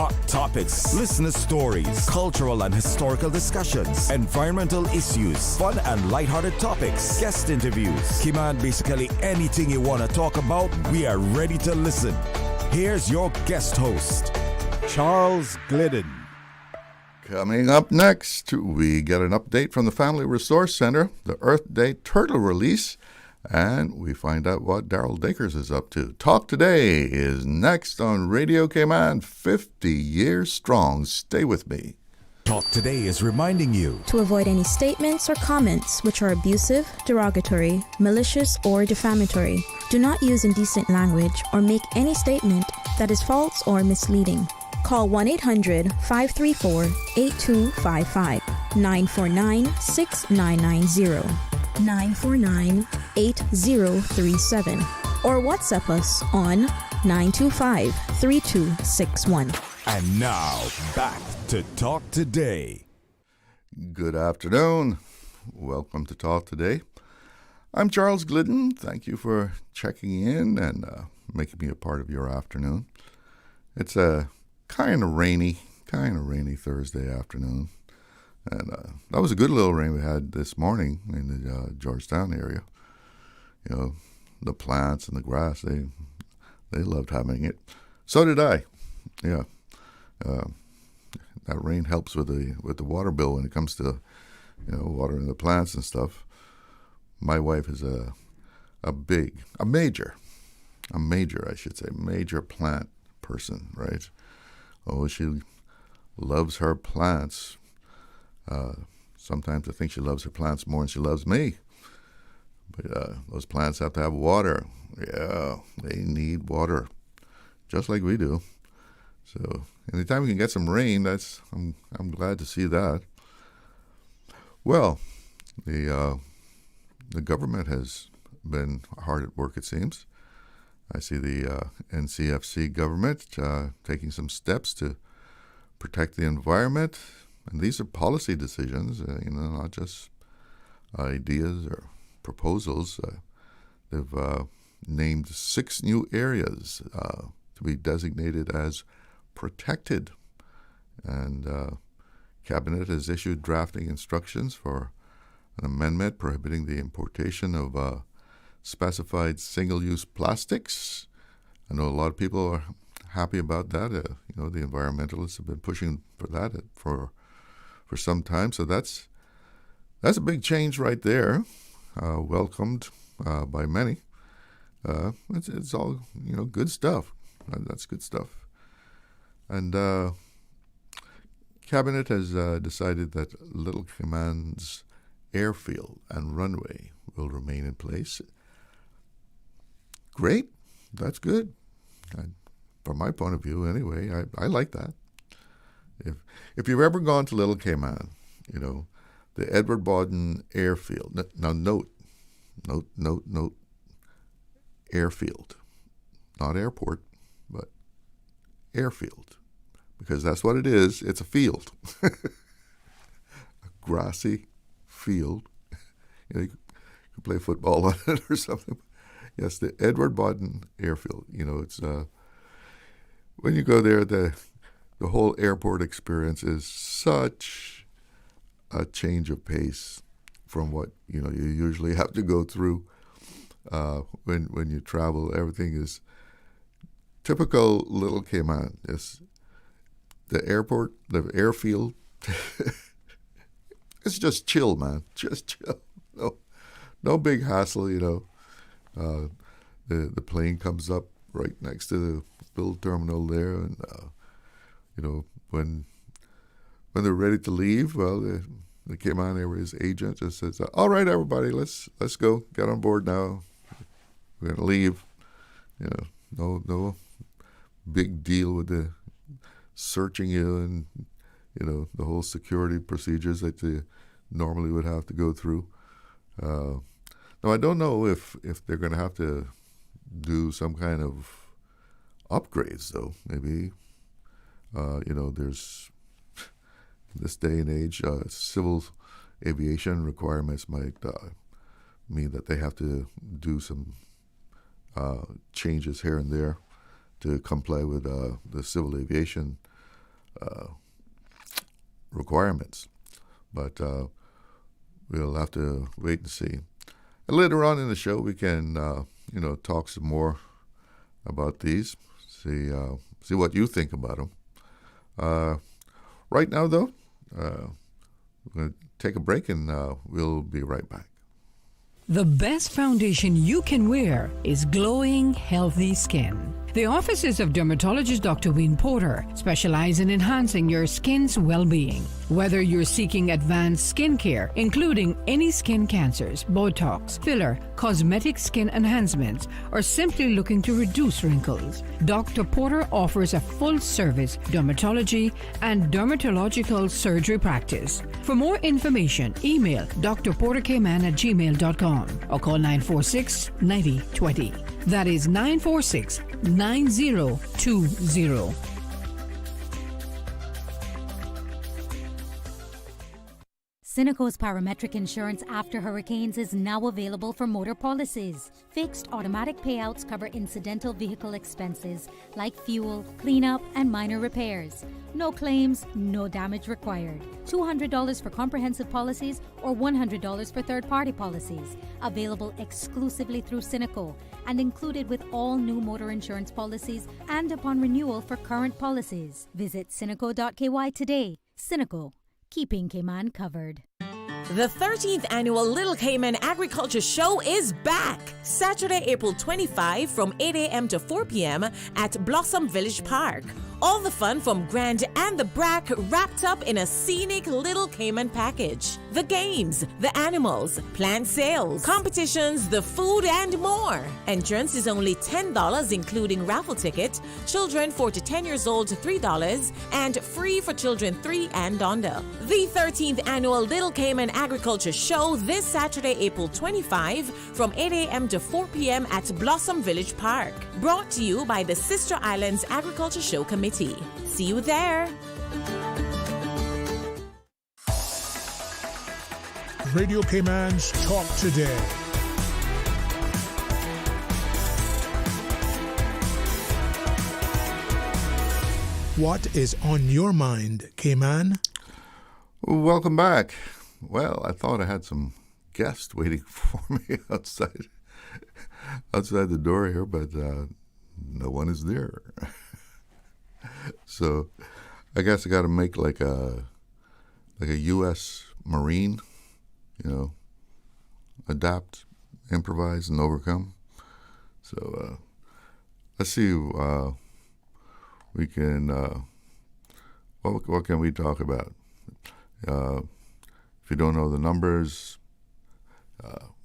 Hot topics, listener stories, cultural and historical discussions, environmental issues, fun and lighthearted topics, guest interviews. Kiman, basically anything you want to talk about, we are ready to listen. Here's your guest host, Charles Glidden. Coming up next, we get an update from the Family Resource Center, the Earth Day turtle release, and we find out what Daryl Dakers is up to. Talk Today is next on Radio Cayman, 50 years strong. Stay with me. Talk Today is reminding you to avoid any statements or comments which are abusive, derogatory, malicious, or defamatory. Do not use indecent language or make any statement that is false or misleading. Call 1-800-534-8255, 949-6990, 949-8037, or WhatsApp us on 925-3261. And now, back to Talk Today. Good afternoon. Welcome to Talk Today. I'm Charles Glidden. Thank you for checking in and making me a part of your afternoon. It's a kind of rainy Thursday afternoon. And that was a good little rain we had this morning in the Georgetown area. You know, the plants and the grass, they loved having it. So did I. Yeah. That rain helps with the water bill when it comes to, watering the plants and stuff. My wife is a major plant person, right? Oh, she loves her plants. Sometimes I think she loves her plants more than she loves me. But those plants have to have water. Yeah, they need water, just like we do. So anytime we can get some rain, I'm glad to see that. Well, the government has been hard at work, it seems. I see the NCFC government taking some steps to protect the environment. And these are policy decisions, not just ideas or proposals. They've named 6 new areas to be designated as protected. And Cabinet has issued drafting instructions for an amendment prohibiting the importation of specified single-use plastics. I know a lot of people are happy about that. The environmentalists have been pushing for that for some time. So that's a big change right there, welcomed by many. It's all good stuff. That's good stuff. And Cabinet has decided that Little Cayman's airfield and runway will remain in place. Great, that's good. From my point of view, anyway, I like that. If you've ever gone to Little Cayman, the Edward Bawden Airfield. Now note, airfield, not airport, but airfield, because that's what it is. It's a field, a grassy field. You could play football on it or something. Yes, the Edward Bawden Airfield. It's when you go there, the whole airport experience is such a change of pace from what you usually have to go through when you travel. Everything is typical Little Cayman. The airport, the airfield. It's just chill, man. Just chill. No big hassle. The plane comes up right next to the build terminal there, and when they're ready to leave, well, the Cayman Airways agent just says, "All right, everybody, let's go. Get on board now. We're gonna leave." No big deal with the searching you and the whole security procedures that you normally would have to go through. Now, I don't know if they're going to have to do some kind of upgrades, though. Maybe, there's this day and age, civil aviation requirements might mean that they have to do some changes here and there to comply with the civil aviation requirements. But we'll have to wait and see. And later on in the show, we can talk some more about these. See what you think about them. Right now, though, we're going to take a break, and we'll be right back. The best foundation you can wear is glowing, healthy skin. The offices of dermatologist Dr. Wayne Porter specialize in enhancing your skin's well-being. Whether you're seeking advanced skincare, including any skin cancers, Botox, filler, cosmetic skin enhancements, or simply looking to reduce wrinkles, Dr. Porter offers a full-service dermatology and dermatological surgery practice. For more information, email drporterkman@gmail.com or call 946-9020. That is 946-9020. Cineco's parametric insurance after hurricanes is now available for motor policies. Fixed automatic payouts cover incidental vehicle expenses like fuel, cleanup, and minor repairs. No claims, no damage required. $200 for comprehensive policies or $100 for third-party policies. Available exclusively through Cineco and included with all new motor insurance policies and upon renewal for current policies. Visit cineco.ky today. Cineco, keeping Cayman covered. The 13th annual Little Cayman Agriculture Show is back. Saturday, April 25 from 8 a.m. to 4 p.m. at Blossom Village Park. All the fun from Grand and the Brack wrapped up in a scenic Little Cayman package. The games, the animals, plant sales, competitions, the food, and more. Entrance is only $10, including raffle ticket. Children 4 to 10 years old, $3, and free for children 3 and under. The 13th annual Little Cayman Agriculture Show this Saturday, April 25 from 8 a.m. to 4 p.m. at Blossom Village Park. Brought to you by the Sister Islands Agriculture Show Committee. See you there. Radio Cayman's Talk Today. What is on your mind, Cayman? Welcome back. Well, I thought I had some guests waiting for me outside the door here, but no one is there. So I guess I got to make like a U.S. Marine, adapt, improvise, and overcome. So let's see. We can. What can we talk about? If you don't know the numbers,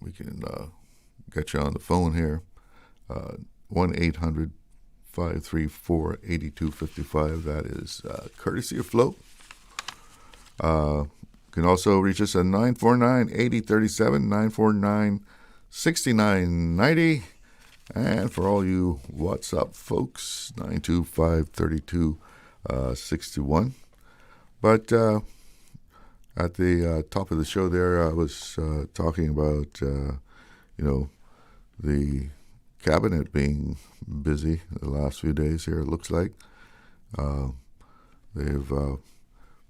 we can get you on the phone here. 1-800-534-8255. That is courtesy of Flo. You can also reach us at 949-8037, 949-6990. And for all you WhatsApp folks, 925-3261. But at the top of the show there, I was talking about, the cabinet being busy the last few days here, it looks like. They've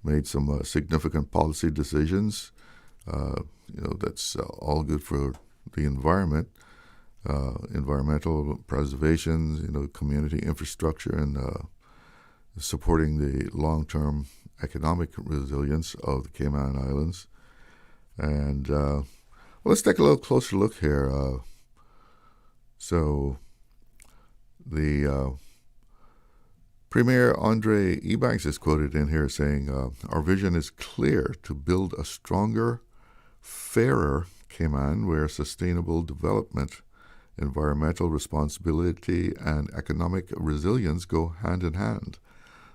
made some significant policy decisions. That's all good for the environment, environmental preservation, community infrastructure, and supporting the long-term economic resilience of the Cayman Islands. And let's take a little closer look here. So the Premier Andre Ebanks is quoted in here saying, our vision is clear to build a stronger, fairer Cayman where sustainable development, environmental responsibility, and economic resilience go hand in hand.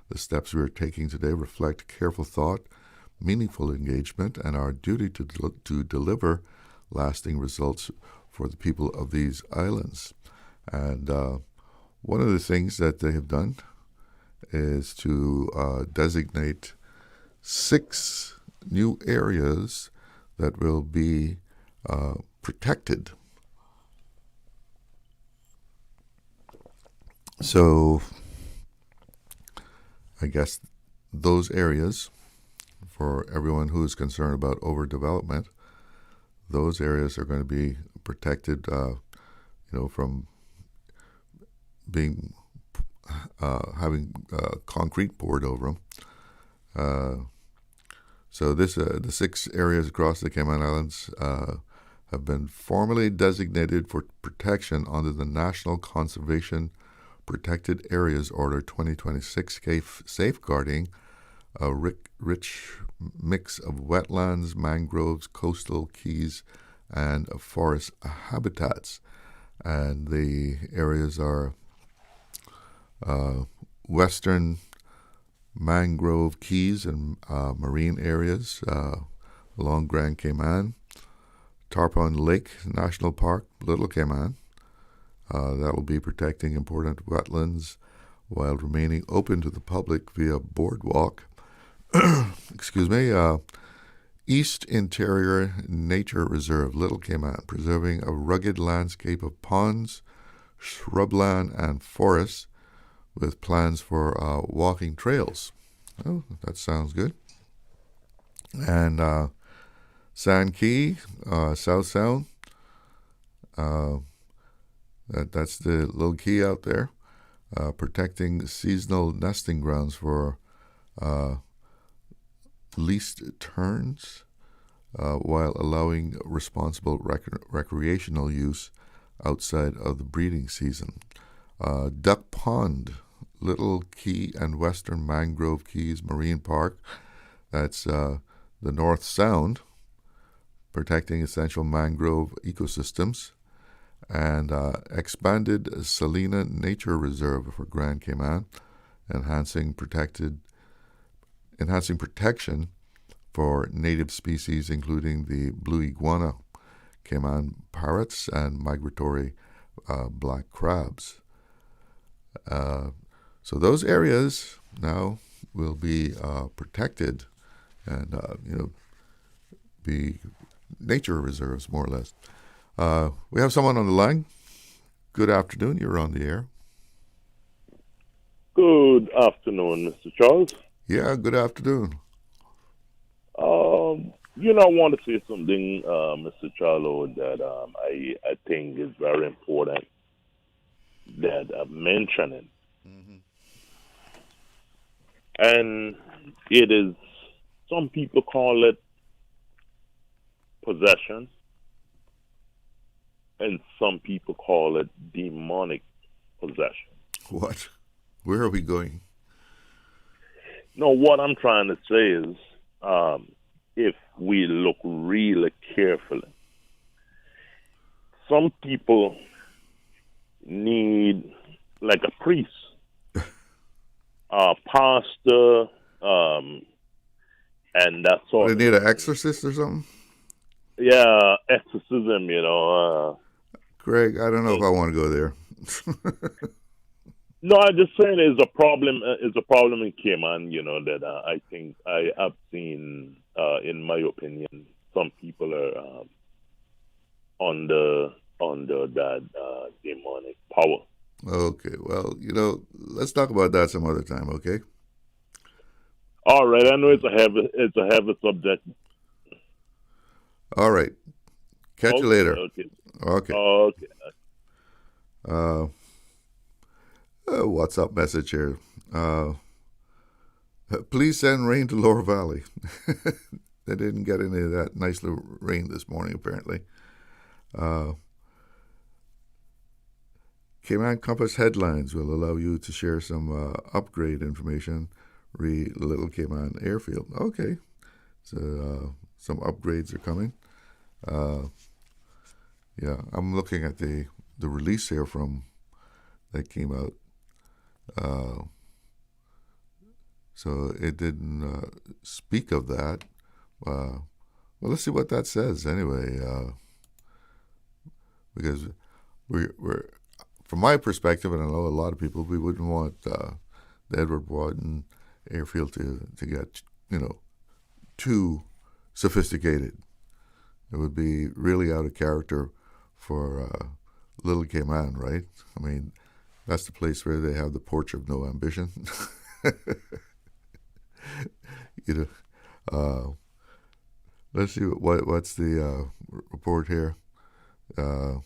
The steps we are taking today reflect careful thought, meaningful engagement, and our duty to deliver lasting results for the people of these islands. And one of the things that they have done is to designate 6 new areas that will be protected. So I guess those areas, for everyone who is concerned about overdevelopment, those areas are going to be protected, from being having concrete poured over them. So the 6 areas across the Cayman Islands have been formally designated for protection under the National Conservation Protected Areas Order 2026, safeguarding a rich mix of wetlands, mangroves, coastal keys, and forest habitats. And the areas are western mangrove keys and marine areas along Grand Cayman, Tarpon Lake National Park, Little Cayman. That will be protecting important wetlands while remaining open to the public via boardwalk. Excuse me. East Interior Nature Reserve, Little Cayman, preserving a rugged landscape of ponds, shrubland, and forests with plans for walking trails. Oh, that sounds good. And Sand Key, South Sound, that's the little key out there, protecting seasonal nesting grounds for leased terns while allowing responsible recreational use outside of the breeding season. Duck Pond, Little Key and Western Mangrove Keys Marine Park, that's the North Sound, protecting essential mangrove ecosystems, and expanded Salina Nature Reserve for Grand Cayman, enhancing protection for native species, including the blue iguana, Cayman parrots, and migratory black crabs. So those areas now will be protected and be nature reserves, more or less. We have someone on the line. Good afternoon. You're on the air. Good afternoon, Mr. Charles. Yeah, good afternoon. I want to say something, Mr. Charlo, that I think is very important that I'm mentioning. Mm-hmm. And it is, some people call it possession, and some people call it demonic possession. What? Where are we going? No, what I'm trying to say is, if we look really carefully, some people need like a priest, a pastor, and that sort They of need an exorcist or something? Yeah, exorcism, Greg, I don't know if I want to go there. No, I'm just saying it's a problem. It's a problem in Cayman, that I think I have seen, in my opinion, some people are under that demonic power. Okay, well, let's talk about that some other time, okay? All right, I know it's a heavy subject. All right, catch you later. Okay. Okay. WhatsApp message here. Please send rain to Lower Valley. They didn't get any of that nice little rain this morning, apparently. Cayman Compass headlines will allow you to share some upgrade information. Re Little Cayman Airfield. Okay, so some upgrades are coming. Yeah, I'm looking at the release here that came out. So it didn't speak of that. Well, let's see what that says anyway. Because we're from my perspective, and I know a lot of people, we wouldn't want the Edward Wharton Airfield to get too sophisticated. It would be really out of character for Little Cayman, right? I mean, that's the place where they have the porch of no ambition. you know, let's see what's the report here. It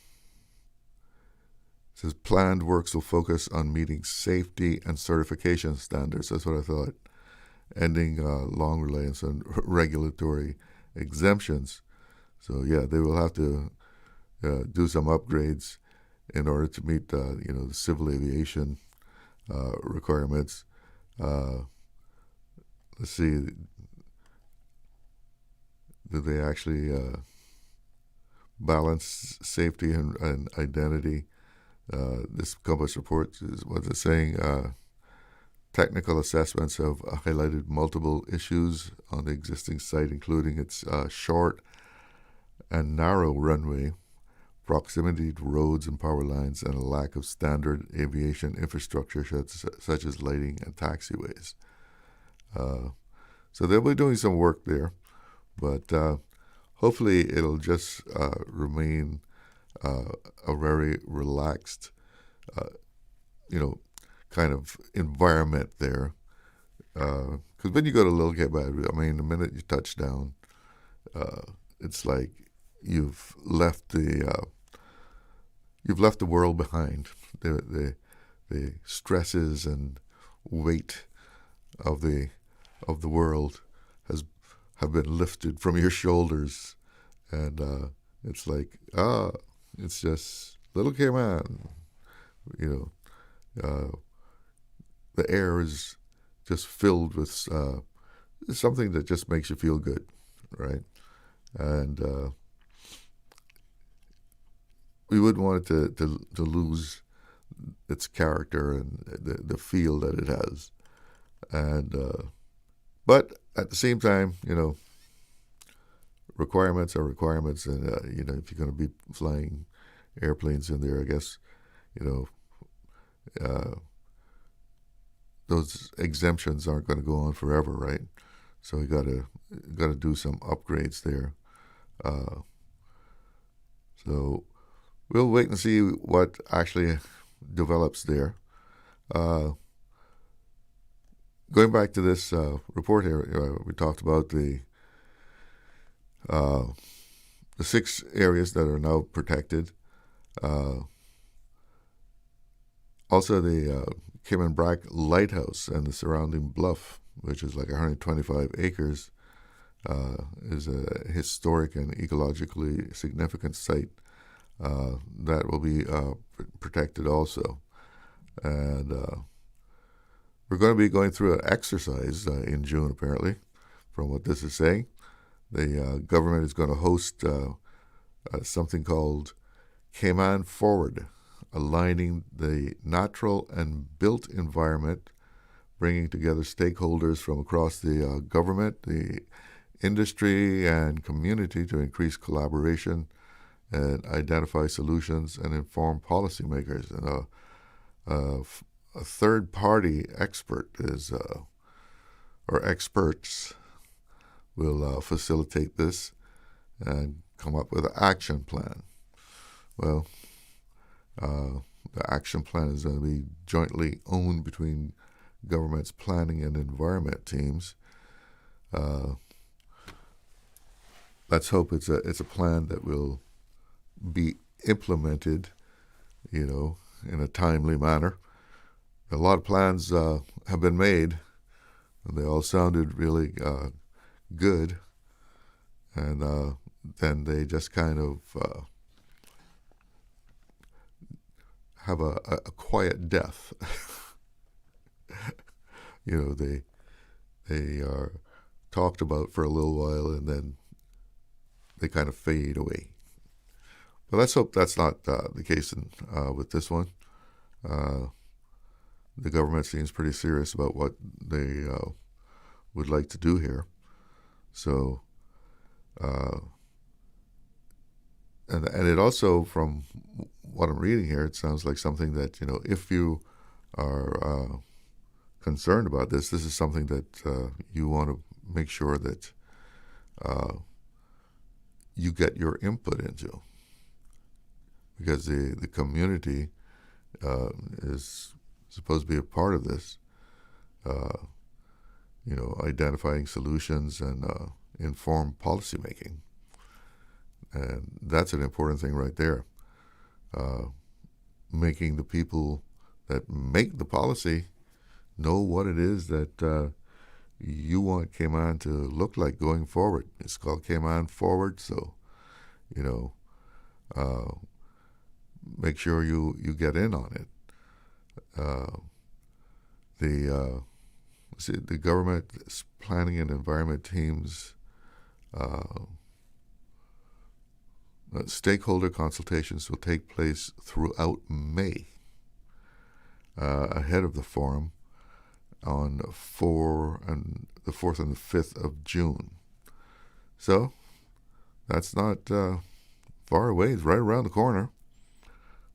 says planned works will focus on meeting safety and certification standards. That's what I thought. Ending long reliance on regulatory exemptions. So yeah, they will have to do some upgrades in order to meet the civil aviation requirements. Let's see, do they actually balance safety and identity? This Compass report is what they're saying. Technical assessments have highlighted multiple issues on the existing site, including its short and narrow runway, proximity to roads and power lines, and a lack of standard aviation infrastructure such as lighting and taxiways. So they'll be doing some work there, but hopefully it'll just remain a very relaxed, kind of environment there. Because when you go to Little Cape, the minute you touch down, it's like you've left the world behind. The stresses and weight of the world have been lifted from your shoulders, and it's like it's just Little Cayman. The air is just filled with something that just makes you feel good, right? And we wouldn't want it to lose its character and the feel that it has. And but at the same time, requirements are requirements, and if you're going to be flying airplanes in there, I guess those exemptions aren't going to go on forever, right? So we got to do some upgrades there. So we'll wait and see what actually develops there. Going back to this report here, we talked about the 6 areas that are now protected. Also, the Cayman Brac Lighthouse and the surrounding bluff, which is like 125 acres, is a historic and ecologically significant site that will be protected also. And we're going to be going through an exercise in June, apparently, from what this is saying. The government is going to host something called Cayman Forward, aligning the natural and built environment, bringing together stakeholders from across the government, the industry, and community to increase collaboration and identify solutions and inform policymakers. And a third-party expert or experts will facilitate this and come up with an action plan. Well, the action plan is going to be jointly owned between government's planning and environment teams. Let's hope it's a plan that will be implemented, in a timely manner. A lot of plans have been made, and they all sounded really good, and then they just kind of have a quiet death. They are talked about for a little while, and then they kind of fade away. But let's hope that's not the case with this one. The government seems pretty serious about what they would like to do here. So, and it also, from what I'm reading here, it sounds like something that, if you are concerned about this is something that you want to make sure that you get your input into, because the community is supposed to be a part of this. identifying solutions and informed policymaking. And that's an important thing right there. Making the people that make the policy know what it is that you want Cayman to look like going forward. It's called Cayman Forward, so make sure you get in on it. The government planning and environment teams stakeholder consultations will take place throughout May ahead of the forum on the 4th and the 5th of June. So that's not far away. It's right around the corner.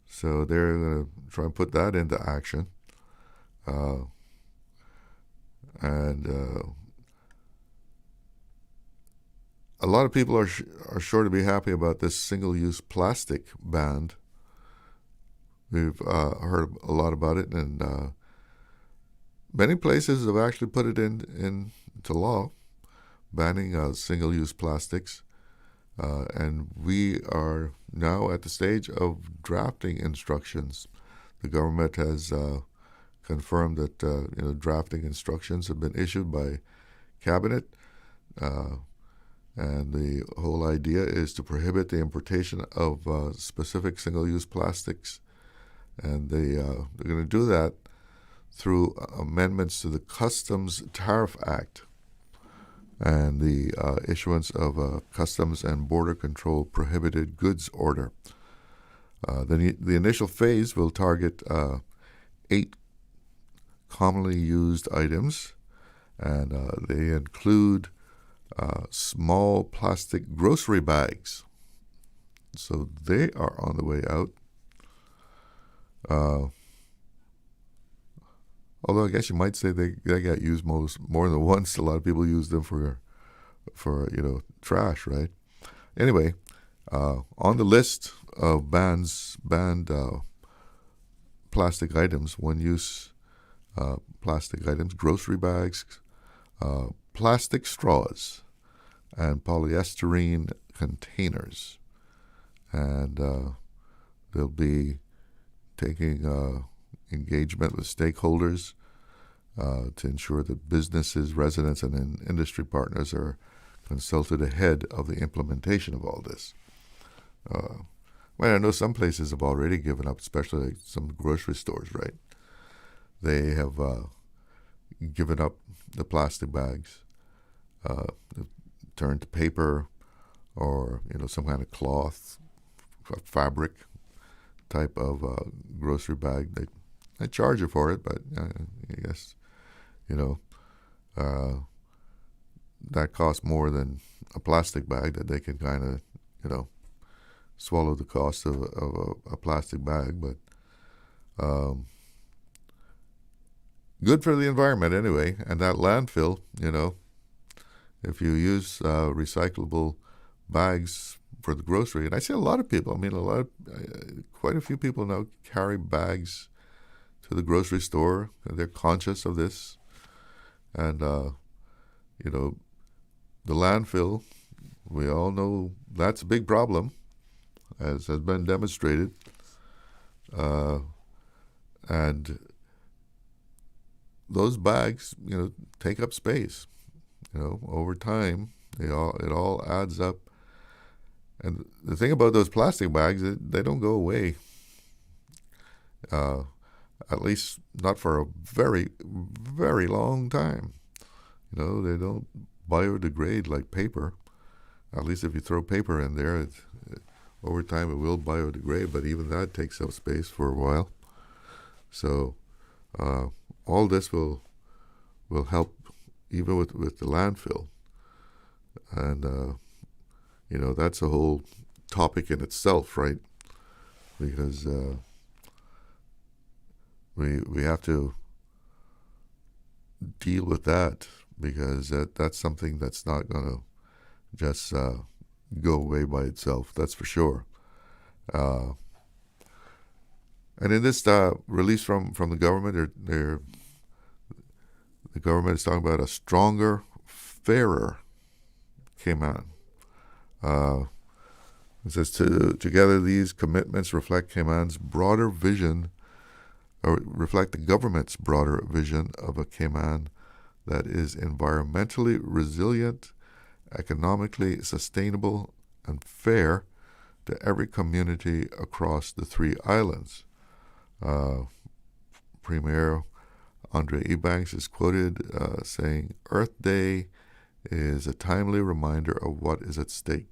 So they're going to try and put that into action. And a lot of people are sure to be happy about this single-use plastic ban. We've heard a lot about it, and many places have actually put it into law, banning single-use plastics. And we are now at the stage of drafting instructions. The government has confirmed that drafting instructions have been issued by Cabinet, and the whole idea is to prohibit the importation of specific single-use plastics, and they're going to do that through amendments to the Customs Tariff Act and the issuance of a Customs and Border Control Prohibited Goods Order. The initial phase will target 8 commonly used items, and they include small plastic grocery bags. So they are on the way out. Although I guess you might say they got used more than once. A lot of people use them for trash, right? Anyway, on the list of banned plastic items, one-use plastic items, grocery bags, plastic straws, and polyester containers. And they'll be taking engagement with stakeholders to ensure that businesses, residents, and industry partners are consulted ahead of the implementation of all this. I know some places have already given up, especially like some grocery stores, right? They have given up the plastic bags, turned to paper or some kind of cloth, fabric type of grocery bag. They charge you for it, but I guess that costs more than a plastic bag that they can kind of swallow the cost of a plastic bag. But good for the environment anyway. And that landfill, if you use recyclable bags for the grocery, and I see a lot of people, quite a few people now carry bags to the grocery store, and they're conscious of this. And the landfill, we all know that's a big problem, as has been demonstrated. And those bags, take up space. Over time, it all adds up. And the thing about those plastic bags, they don't go away. At least not for a very, very long time. They don't biodegrade like paper. At least if you throw paper in there, over time it will biodegrade, but even that takes up space for a while. So all this will help even with the landfill. And, that's a whole topic in itself, right? Because we have to deal with that, because that's something that's not going to just go away by itself, that's for sure. And in this release from the government, the government is talking about a stronger, fairer Cayman. It says, together these commitments reflect Cayman's broader vision, or reflect the government's broader vision of a Cayman that is environmentally resilient, economically sustainable, and fair to every community across the three islands. Premier Andre Ebanks is quoted saying, "Earth Day is a timely reminder of what is at stake.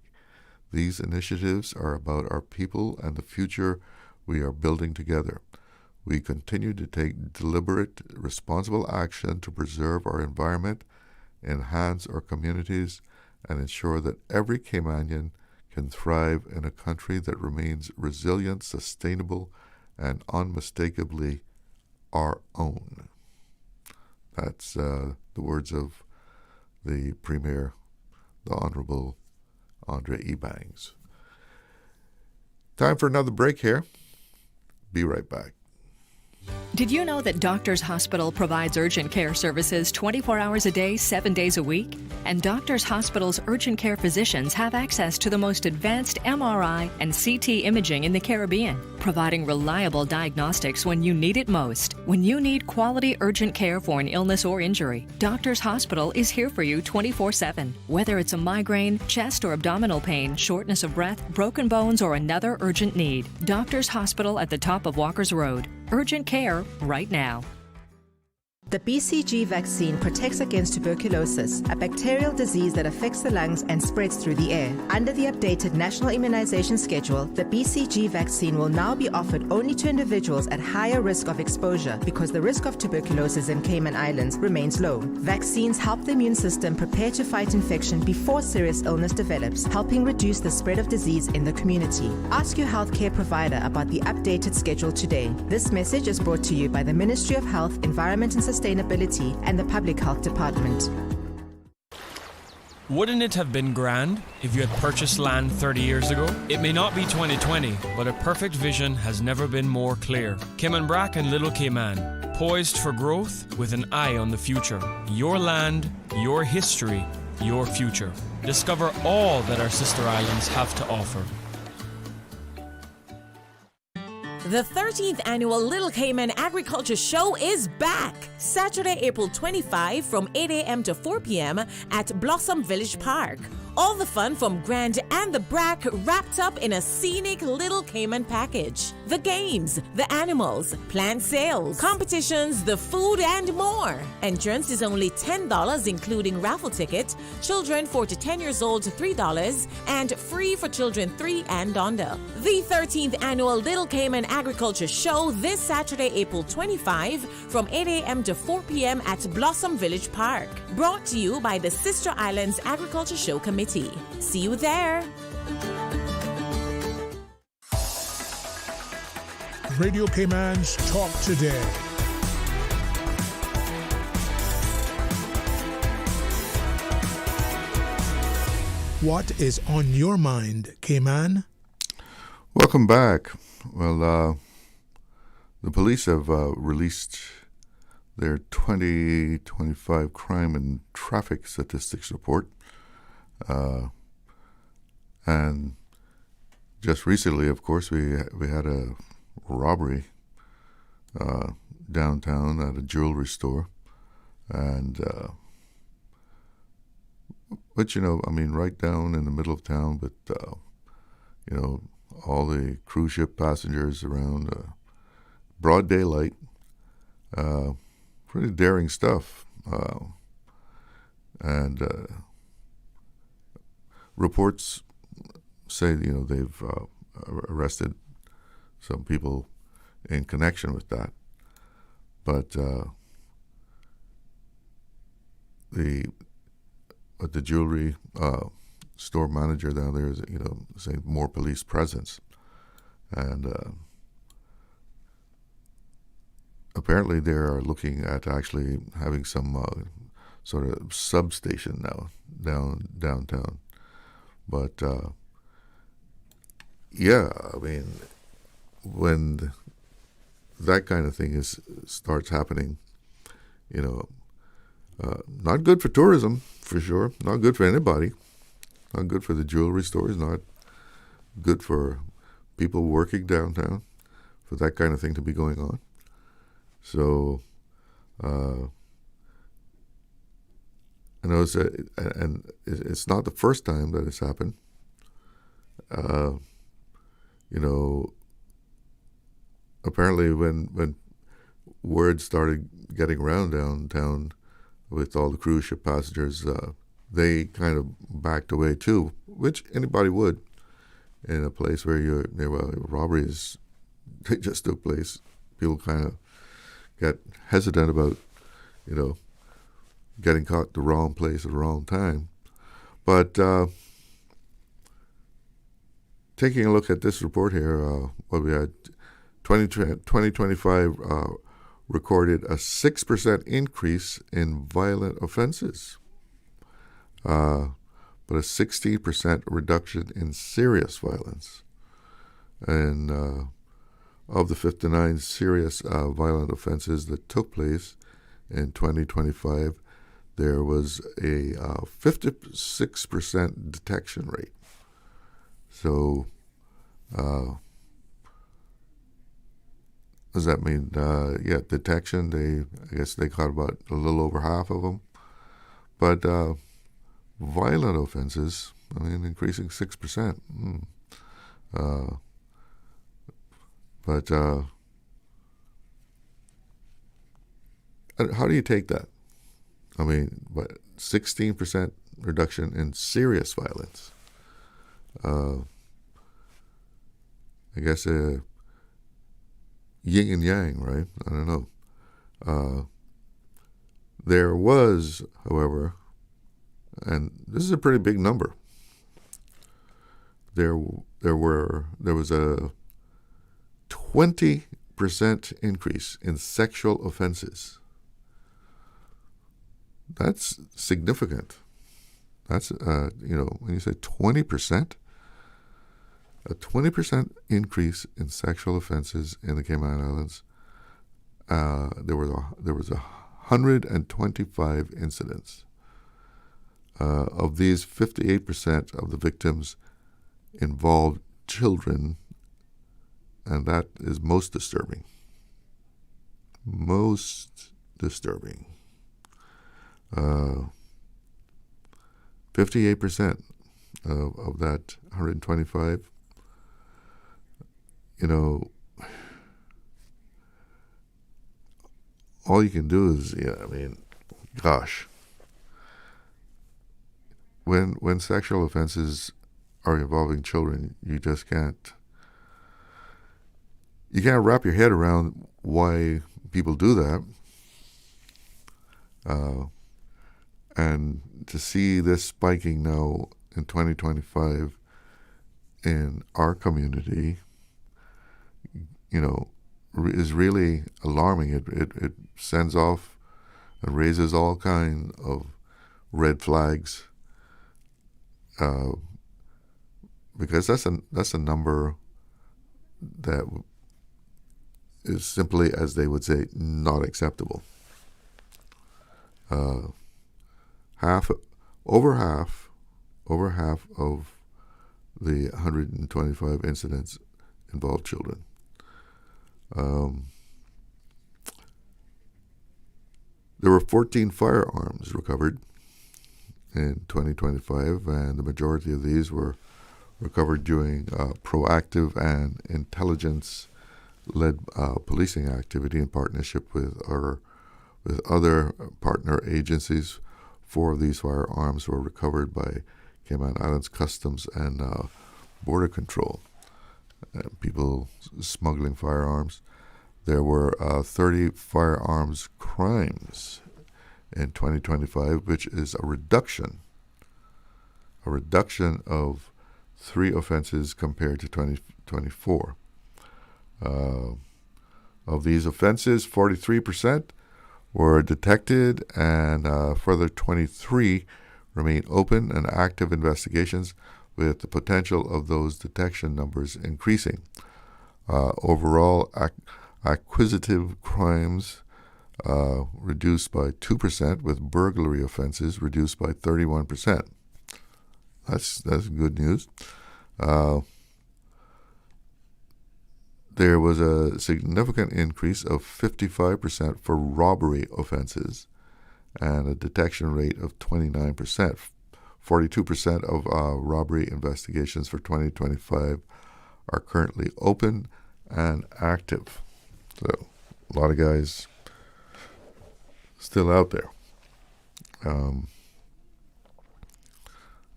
These initiatives are about our people and the future we are building together. We continue to take deliberate, responsible action to preserve our environment, enhance our communities, and ensure that every Caymanian can thrive in a country that remains resilient, sustainable, and unmistakably our own." That's the words of the Premier, the Honorable Andre Ebanks. Time for another break here. Be right back. Did you know that Doctors Hospital provides urgent care services 24 hours a day, 7 days a week? And Doctors Hospital's urgent care physicians have access to the most advanced MRI and CT imaging in the Caribbean, providing reliable diagnostics when you need it most. When you need quality urgent care for an illness or injury, Doctors Hospital is here for you 24/7. Whether it's a migraine, chest or abdominal pain, shortness of breath, broken bones, or another urgent need, Doctors Hospital at the top of Walker's Road. Urgent care right now. The BCG vaccine protects against tuberculosis, a bacterial disease that affects the lungs and spreads through the air. Under the updated National Immunization Schedule, the BCG vaccine will now be offered only to individuals at higher risk of exposure because the risk of tuberculosis in Cayman Islands remains low. Vaccines help the immune system prepare to fight infection before serious illness develops, helping reduce the spread of disease in the community. Ask your healthcare provider about the updated schedule today. This message is brought to you by the Ministry of Health, Environment and Sustainability and the Public Health Department. Wouldn't it have been grand if you had purchased land 30 years ago? It may not be 2020, but a perfect vision has never been more clear. Cayman Brac and Little Cayman, poised for growth with an eye on the future. Your land, your history, your future. Discover all that our sister islands have to offer. The 13th annual Little Cayman Agriculture Show is back. Saturday, April 25 from 8 a.m. to 4 p.m. at Blossom Village Park. All the fun from Grand and the Brac wrapped up in a scenic Little Cayman package. The games, the animals, plant sales, competitions, the food, and more. Entrance is only $10, including raffle ticket. Children 4 to 10 years old, $3, and free for children 3 and under. The 13th annual Little Cayman Agriculture Show this Saturday, April 25 from 8 a.m. to 4 p.m. at Blossom Village Park. Brought to you by the Sister Islands Agriculture Show Committee. See you there. Radio Cayman's Talk Today. What is on your mind, Cayman? Welcome back. Well, the police have released their 2025 crime and traffic statistics report. And just recently, of course, we had a robbery downtown at a jewelry store, and but I mean, right down in the middle of town. But all the cruise ship passengers around, broad daylight, pretty daring stuff, and reports say they've arrested some people in connection with that, but the jewelry store manager down there is saying more police presence, and apparently they are looking at actually having some sort of substation now downtown. But yeah, I mean, when that kind of thing starts happening, Not good for tourism, for sure. Not good for anybody. Not good for the jewelry stores. Not good for people working downtown, for that kind of thing to be going on. So, and it's not the first time that it's happened. Apparently when word started getting around downtown with all the cruise ship passengers, they kind of backed away too, which anybody would in a place where robberies they just took place. People kind of got hesitant about, getting caught at the wrong place at the wrong time. But taking a look at this report here, what we had, 2025 recorded a 6% increase in violent offenses, but a 16% reduction in serious violence. And of the 59 serious violent offenses that took place in 2025, there was a 56% detection rate. So, what does that mean? Detection, I guess they caught about a little over half of them. But violent offenses, increasing 6%. But how do you take that? 16% reduction in serious violence. I guess yin and yang, right? I don't know. There was, however, and this is a pretty big number. There was a 20% increase in sexual offenses. That's significant. That's when you say 20%, a 20% increase in sexual offenses in the Cayman Islands. There was 125 incidents. Of these, 58% of the victims involved children, and that is most disturbing. Most disturbing. 58% of that 125. All you can do is, gosh. When sexual offenses are involving children, you just can't wrap your head around why people do that. And to see this spiking now in 2025 in our community, is really alarming. It sends off and raises all kinds of red flags, because that's a number that is simply, as they would say, not acceptable. Over half of the 125 incidents involved children. There were 14 firearms recovered in 2025, and the majority of these were recovered during proactive and intelligence-led policing activity in partnership with other partner agencies. 4 of these firearms were recovered by Cayman Islands Customs and Border Control. People smuggling firearms. There were 30 firearms crimes in 2025, which is a reduction of 3 offenses compared to 2024. Of these offenses, 43% were detected, and further 23 remain open and active investigations, with the potential of those detection numbers increasing. Overall, acquisitive crimes reduced by 2%, with burglary offenses reduced by 31%. That's good news. There was a significant increase of 55% for robbery offenses and a detection rate of 29%. 42% of robbery investigations for 2025 are currently open and active. So a lot of guys still out there.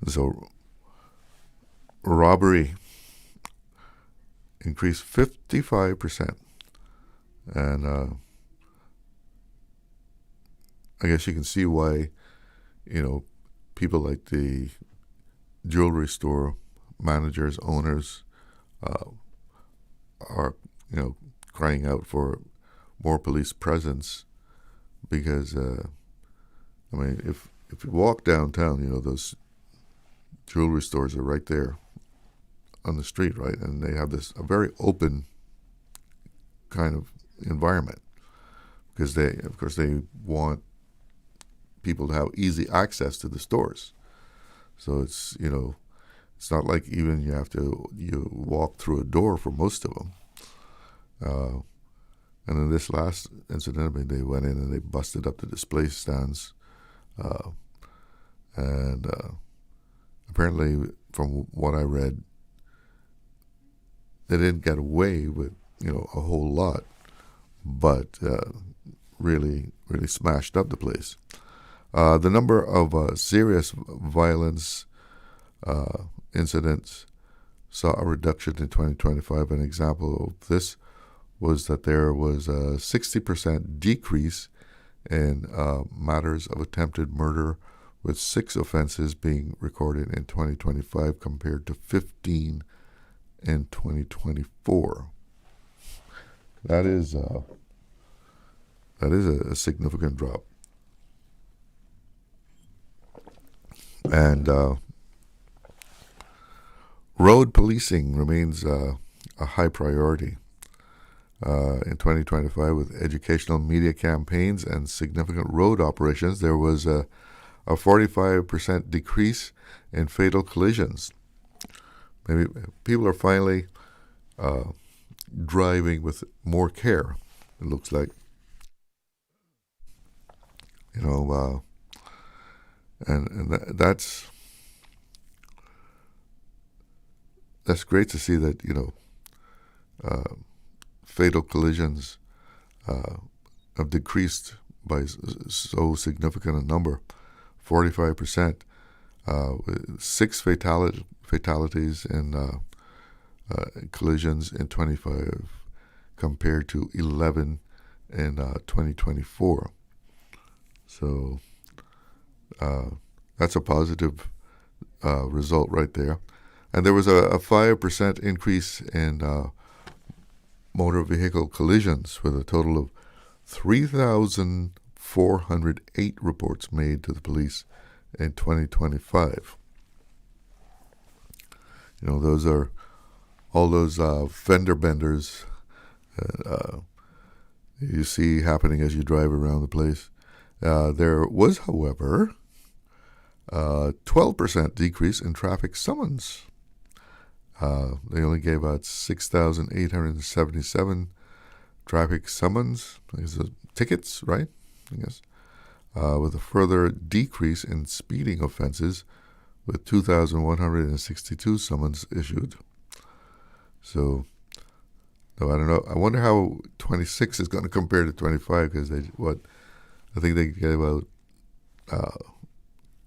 So robbery increased 55%. And I guess you can see why, people like the jewelry store managers, owners, are, crying out for more police presence, because, if you walk downtown, those jewelry stores are right there on the street, right? And they have a very open kind of environment, because they want people to have easy access to the stores. So it's, it's not like even you walk through a door for most of them. And in this last incident, they went in and they busted up the display stands. And apparently, from what I read, they didn't get away with, a whole lot, but really smashed up the place. The number of serious violence incidents saw a reduction in 2025. An example of this was that there was a 60% decrease in matters of attempted murder, with 6 offenses being recorded in 2025 compared to 15 in 2024. That is a significant drop. And road policing remains a high priority in 2025, with educational media campaigns and significant road operations. There was a 45% decrease in fatal collisions. Maybe people are finally driving with more care, it looks like. And that's great to see that, fatal collisions have decreased by so significant a number, 45%, 6 fatalities in collisions in 25 compared to 11 in 2024. So that's a positive result right there. And there was a 5% increase in motor vehicle collisions, with a total of 3,408 reports made to the police in 2025. Those are all those fender benders you see happening as you drive around the place. There was, however, a 12% decrease in traffic summons. They only gave out 6,877 traffic summons, tickets, right? I guess. With a further decrease in speeding offenses, with 2,162 summons issued. So, I don't know. I wonder how 26 is going to compare to 25, because I think they gave out, I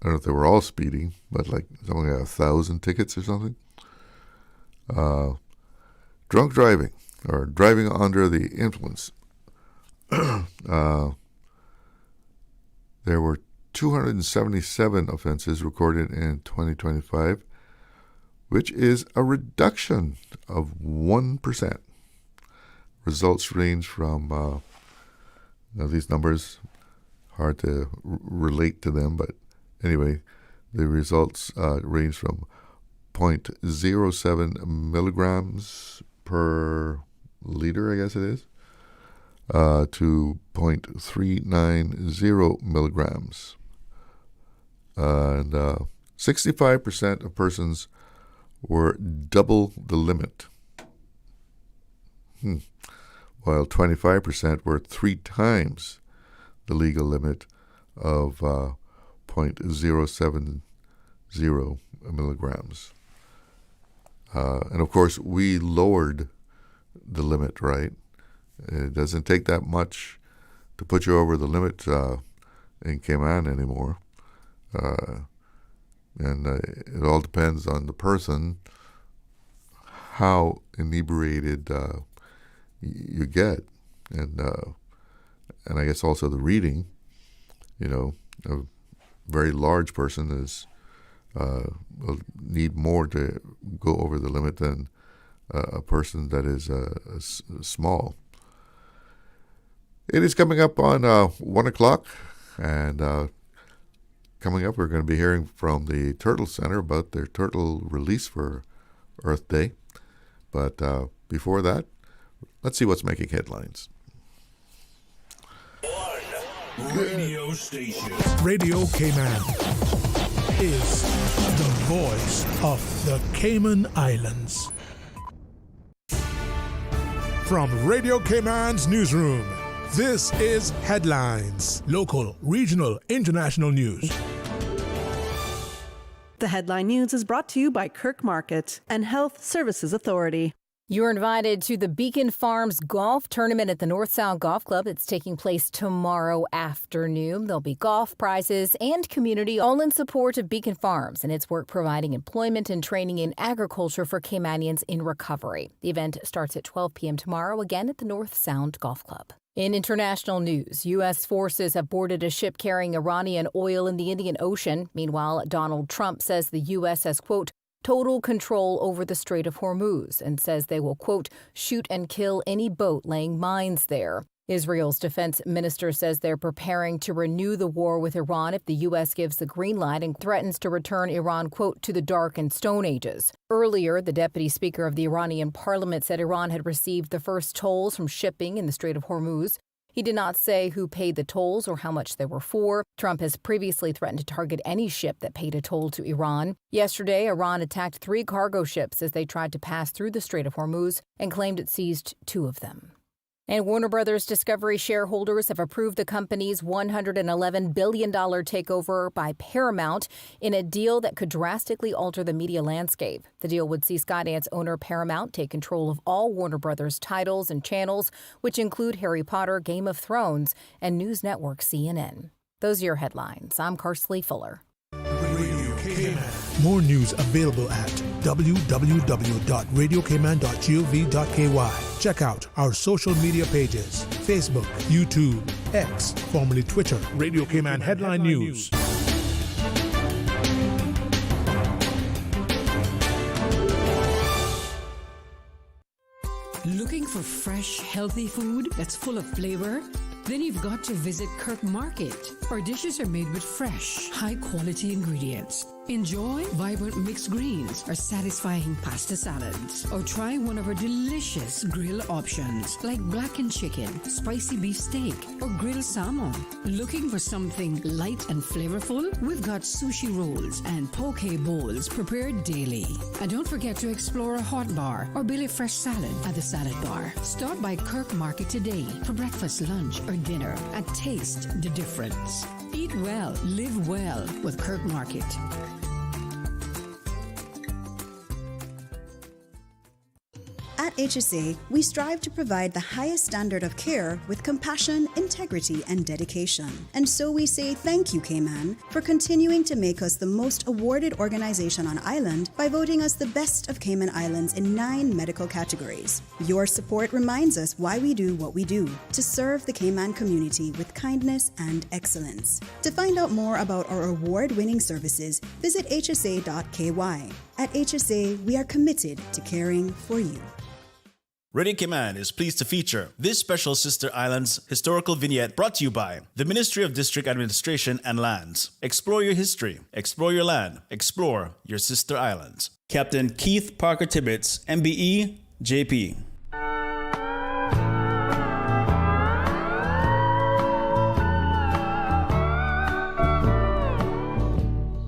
don't know if they were all speeding, but like something like 1,000 tickets or something. Drunk driving, or driving under the influence. There were 277 offenses recorded in 2025, which is a reduction of 1%. Results range from, these numbers, hard to relate to them, but anyway, the results range from 0.07 milligrams per liter, I guess it is, to 0.390 milligrams. And 65% of persons were double the limit, while 25% were 3 times the legal limit of 0.070 milligrams. And of course, we lowered the limit, right? It doesn't take that much to put you over the limit in Cayman anymore. And it all depends on the person, how inebriated you get. And I guess also the reading. A very large person will need more to go over the limit than a person that is small. It is coming up on 1 o'clock, and coming up we're going to be hearing from the Turtle Center about their turtle release for Earth Day. But before that, let's see what's making headlines. Radio station. Radio Cayman is the voice of the Cayman Islands. From Radio Cayman's newsroom, this is Headlines. Local, regional, international news. The Headline News is brought to you by Kirk Market and Health Services Authority. You're invited to the Beacon Farms Golf Tournament at the North Sound Golf Club. It's taking place tomorrow afternoon. There'll be golf prizes and community, all in support of Beacon Farms and its work providing employment and training in agriculture for Caymanians in recovery. The event starts at 12 p.m. tomorrow, again at the North Sound Golf Club. In international news, U.S. forces have boarded a ship carrying Iranian oil in the Indian Ocean. Meanwhile, Donald Trump says the U.S. has, quote, total control over the Strait of Hormuz and says they will, quote, shoot and kill any boat laying mines there. Israel's defense minister says they're preparing to renew the war with Iran if the U.S. gives the green light and threatens to return Iran, quote, to the dark and stone ages. Earlier, the deputy speaker of the Iranian parliament said Iran had received the first tolls from shipping in the Strait of Hormuz. He did not say who paid the tolls or how much they were for. Trump has previously threatened to target any ship that paid a toll to Iran. Yesterday, Iran attacked 3 cargo ships as they tried to pass through the Strait of Hormuz and claimed it seized 2 of them. And Warner Brothers Discovery shareholders have approved the company's $111 billion takeover by Paramount in a deal that could drastically alter the media landscape. The deal would see Skydance owner Paramount take control of all Warner Brothers titles and channels, which include Harry Potter, Game of Thrones, and news network CNN. Those are your headlines. I'm Karsley Fuller. Radio Cayman. More news available at www.radiocayman.gov.ky. Check out our social media pages: Facebook, YouTube, X, formerly Twitter. Radio Cayman Headline News. Looking for fresh, healthy food that's full of flavor? Then you've got to visit Kirk Market. Our dishes are made with fresh, high-quality ingredients. Enjoy vibrant mixed greens or satisfying pasta salads. Or try one of our delicious grill options like blackened chicken, spicy beef steak, or grilled salmon. Looking for something light and flavorful? We've got sushi rolls and poke bowls prepared daily. And don't forget to explore a hot bar or Billy Fresh salad at the salad bar. Stop by Kirk Market today for breakfast, lunch, or dinner and taste the difference. Eat well, live well with Kirk Market. At HSA, we strive to provide the highest standard of care with compassion, integrity, and dedication. And so we say thank you, Cayman, for continuing to make us the most awarded organization on island by voting us the best of Cayman Islands in 9 medical categories. Your support reminds us why we do what we do, to serve the Cayman community with kindness and excellence. To find out more about our award-winning services, visit hsa.ky. At HSA, we are committed to caring for you. Radio Cayman is pleased to feature this special Sister Islands historical vignette brought to you by the Ministry of District Administration and Lands. Explore your history, explore your land, explore your Sister Islands. Captain Keith Parker Tibbetts, MBE, JP.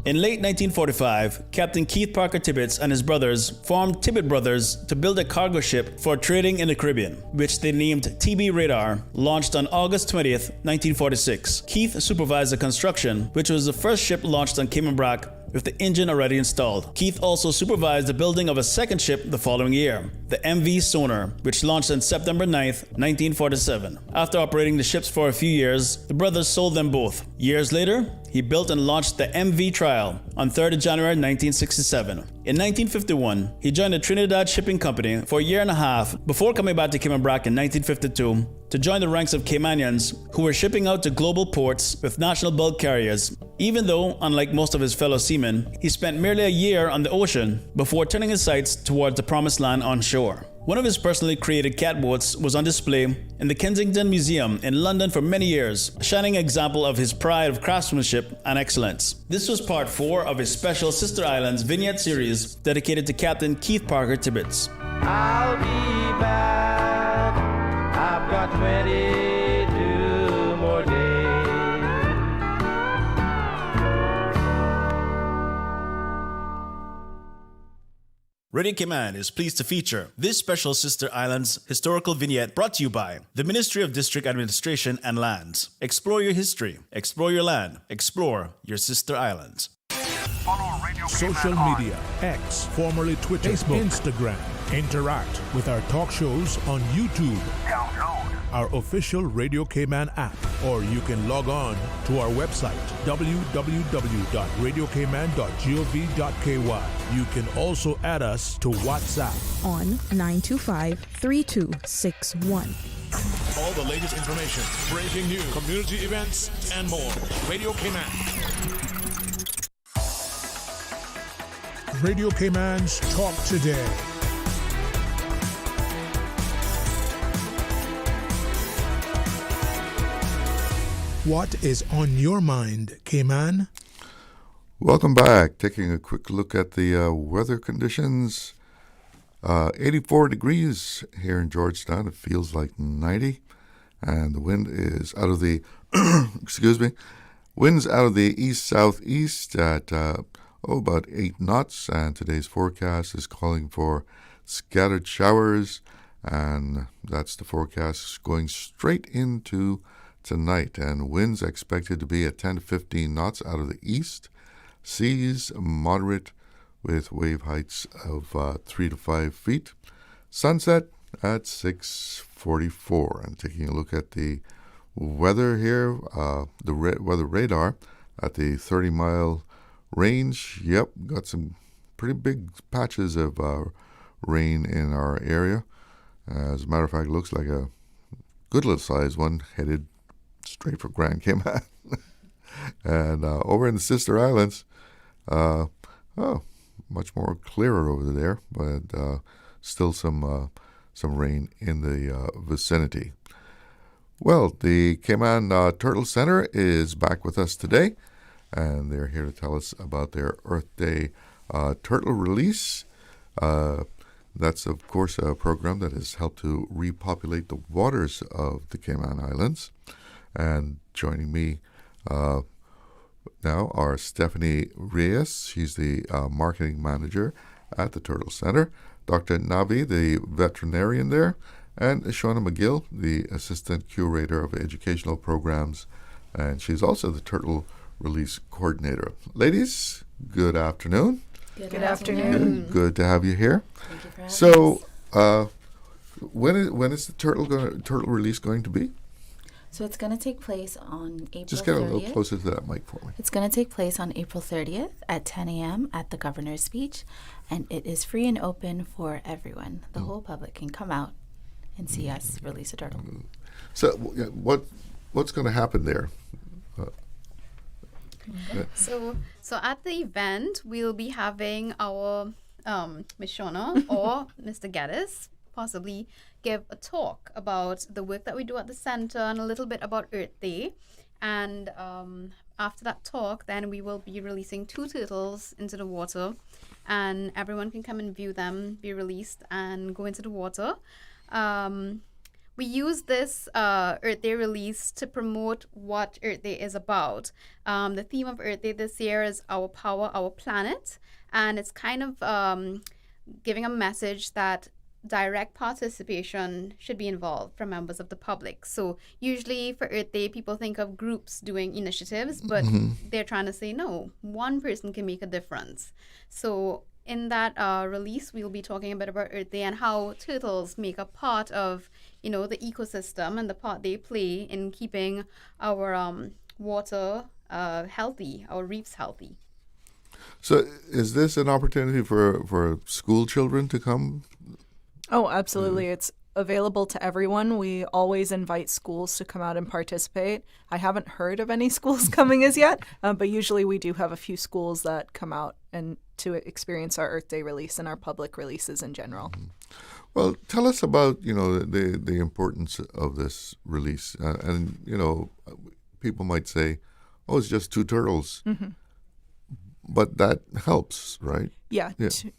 In late 1945, Captain Keith Parker Tibbets and his brothers formed Tibbet Brothers to build a cargo ship for trading in the Caribbean, which they named TB Radar, launched on August 20th, 1946. Keith supervised the construction, which was the first ship launched on Cayman Brac with the engine already installed. Keith also supervised the building of a second ship the following year, the MV Sonar, which launched on September 9th, 1947. After operating the ships for a few years, the brothers sold them both. Years later, he built and launched the MV Trial on 3rd of January 1967. In 1951, he joined the Trinidad Shipping Company for a year and a half before coming back to Cayman Brac in 1952 to join the ranks of Caymanians who were shipping out to global ports with national bulk carriers. Even though, unlike most of his fellow seamen, he spent merely a year on the ocean before turning his sights towards the promised land on shore. One of his personally created catboats was on display in the Kensington Museum in London for many years, a shining example of his pride of craftsmanship and excellence. This was part 4 of his special Sister Islands vignette series dedicated to Captain Keith Parker Tibbets. I'll be back. I've got 22 more days. Radio Cayman is pleased to feature this special Sister Islands historical vignette brought to you by the Ministry of District Administration and Lands. Explore your history, explore your land, explore your Sister Islands. Social media, X, formerly Twitter, Facebook, Instagram. Interact with our talk shows on YouTube. Download our official Radio Cayman app, or you can log on to our website, www.radiocayman.gov.ky. You can also add us to WhatsApp on 925-3261. All the latest information, breaking news, community events, and more. Radio Cayman. Radio Cayman's Talk Today. What is on your mind, Cayman? Welcome back. Taking a quick look at the weather conditions. 84 degrees here in Georgetown. It feels like 90. And the wind is out of the, winds out of the east-southeast at about 8 knots. And today's forecast is calling for scattered showers. And that's the forecast going straight into tonight. And winds expected to be at 10 to 15 knots out of the east. Seas moderate with wave heights of 3 to 5 feet. Sunset at 6:44. And taking a look at the weather here, the weather radar at the 30-mile range. Yep, got some pretty big patches of rain in our area. As a matter of fact, it looks like a good little size one headed straight for Grand Cayman. And over in the Sister Islands, much more clearer over there, but still some rain in the vicinity. Well, the Cayman Turtle Center is back with us today, and they're here to tell us about their Earth Day turtle release. That's, of course, a program that has helped to repopulate the waters of the Cayman Islands. And joining me now are Stephanie Reyes. She's the marketing manager at the Turtle Center. Dr. Navi, the veterinarian there. And Shauna McGill, the assistant curator of educational programs. And she's also the turtle release coordinator. Ladies, good afternoon. Good afternoon. Good to have you here. Thank you for having so, us. when is the turtle release going to be? So it's going to take place on April 30th. Just get a little closer to that mic for me. It's going to take place on April 30th at 10 a.m. at the Governor's Speech, and it is free and open for everyone. The whole public can come out and see us release a turtle. So what's going to happen there? So at the event, we'll be having our Ms. Shauna or Mr. Gaddis possibly give a talk about the work that we do at the center and a little bit about Earth Day. And after that talk, then we will be releasing 2 turtles into the water, and everyone can come and view them be released and go into the water. we use this Earth Day release to promote what Earth Day is about. The theme of Earth Day this year is Our Power, Our Planet. And it's kind of giving a message that direct participation should be involved from members of the public. So usually for Earth Day, people think of groups doing initiatives, but they're trying to say, no, one person can make a difference. So in that release, we'll be talking a bit about Earth Day and how turtles make a part of, the ecosystem and the part they play in keeping our water healthy, our reefs healthy. So is this an opportunity for school children to come? Oh, absolutely. It's available to everyone. We always invite schools to come out and participate. I haven't heard of any schools coming as yet, but usually we do have a few schools that come out and to experience our Earth Day release and our public releases in general. Well, tell us about, the importance of this release. And people might say, oh, it's just two turtles. Mm-hmm. But that helps, right? Yeah.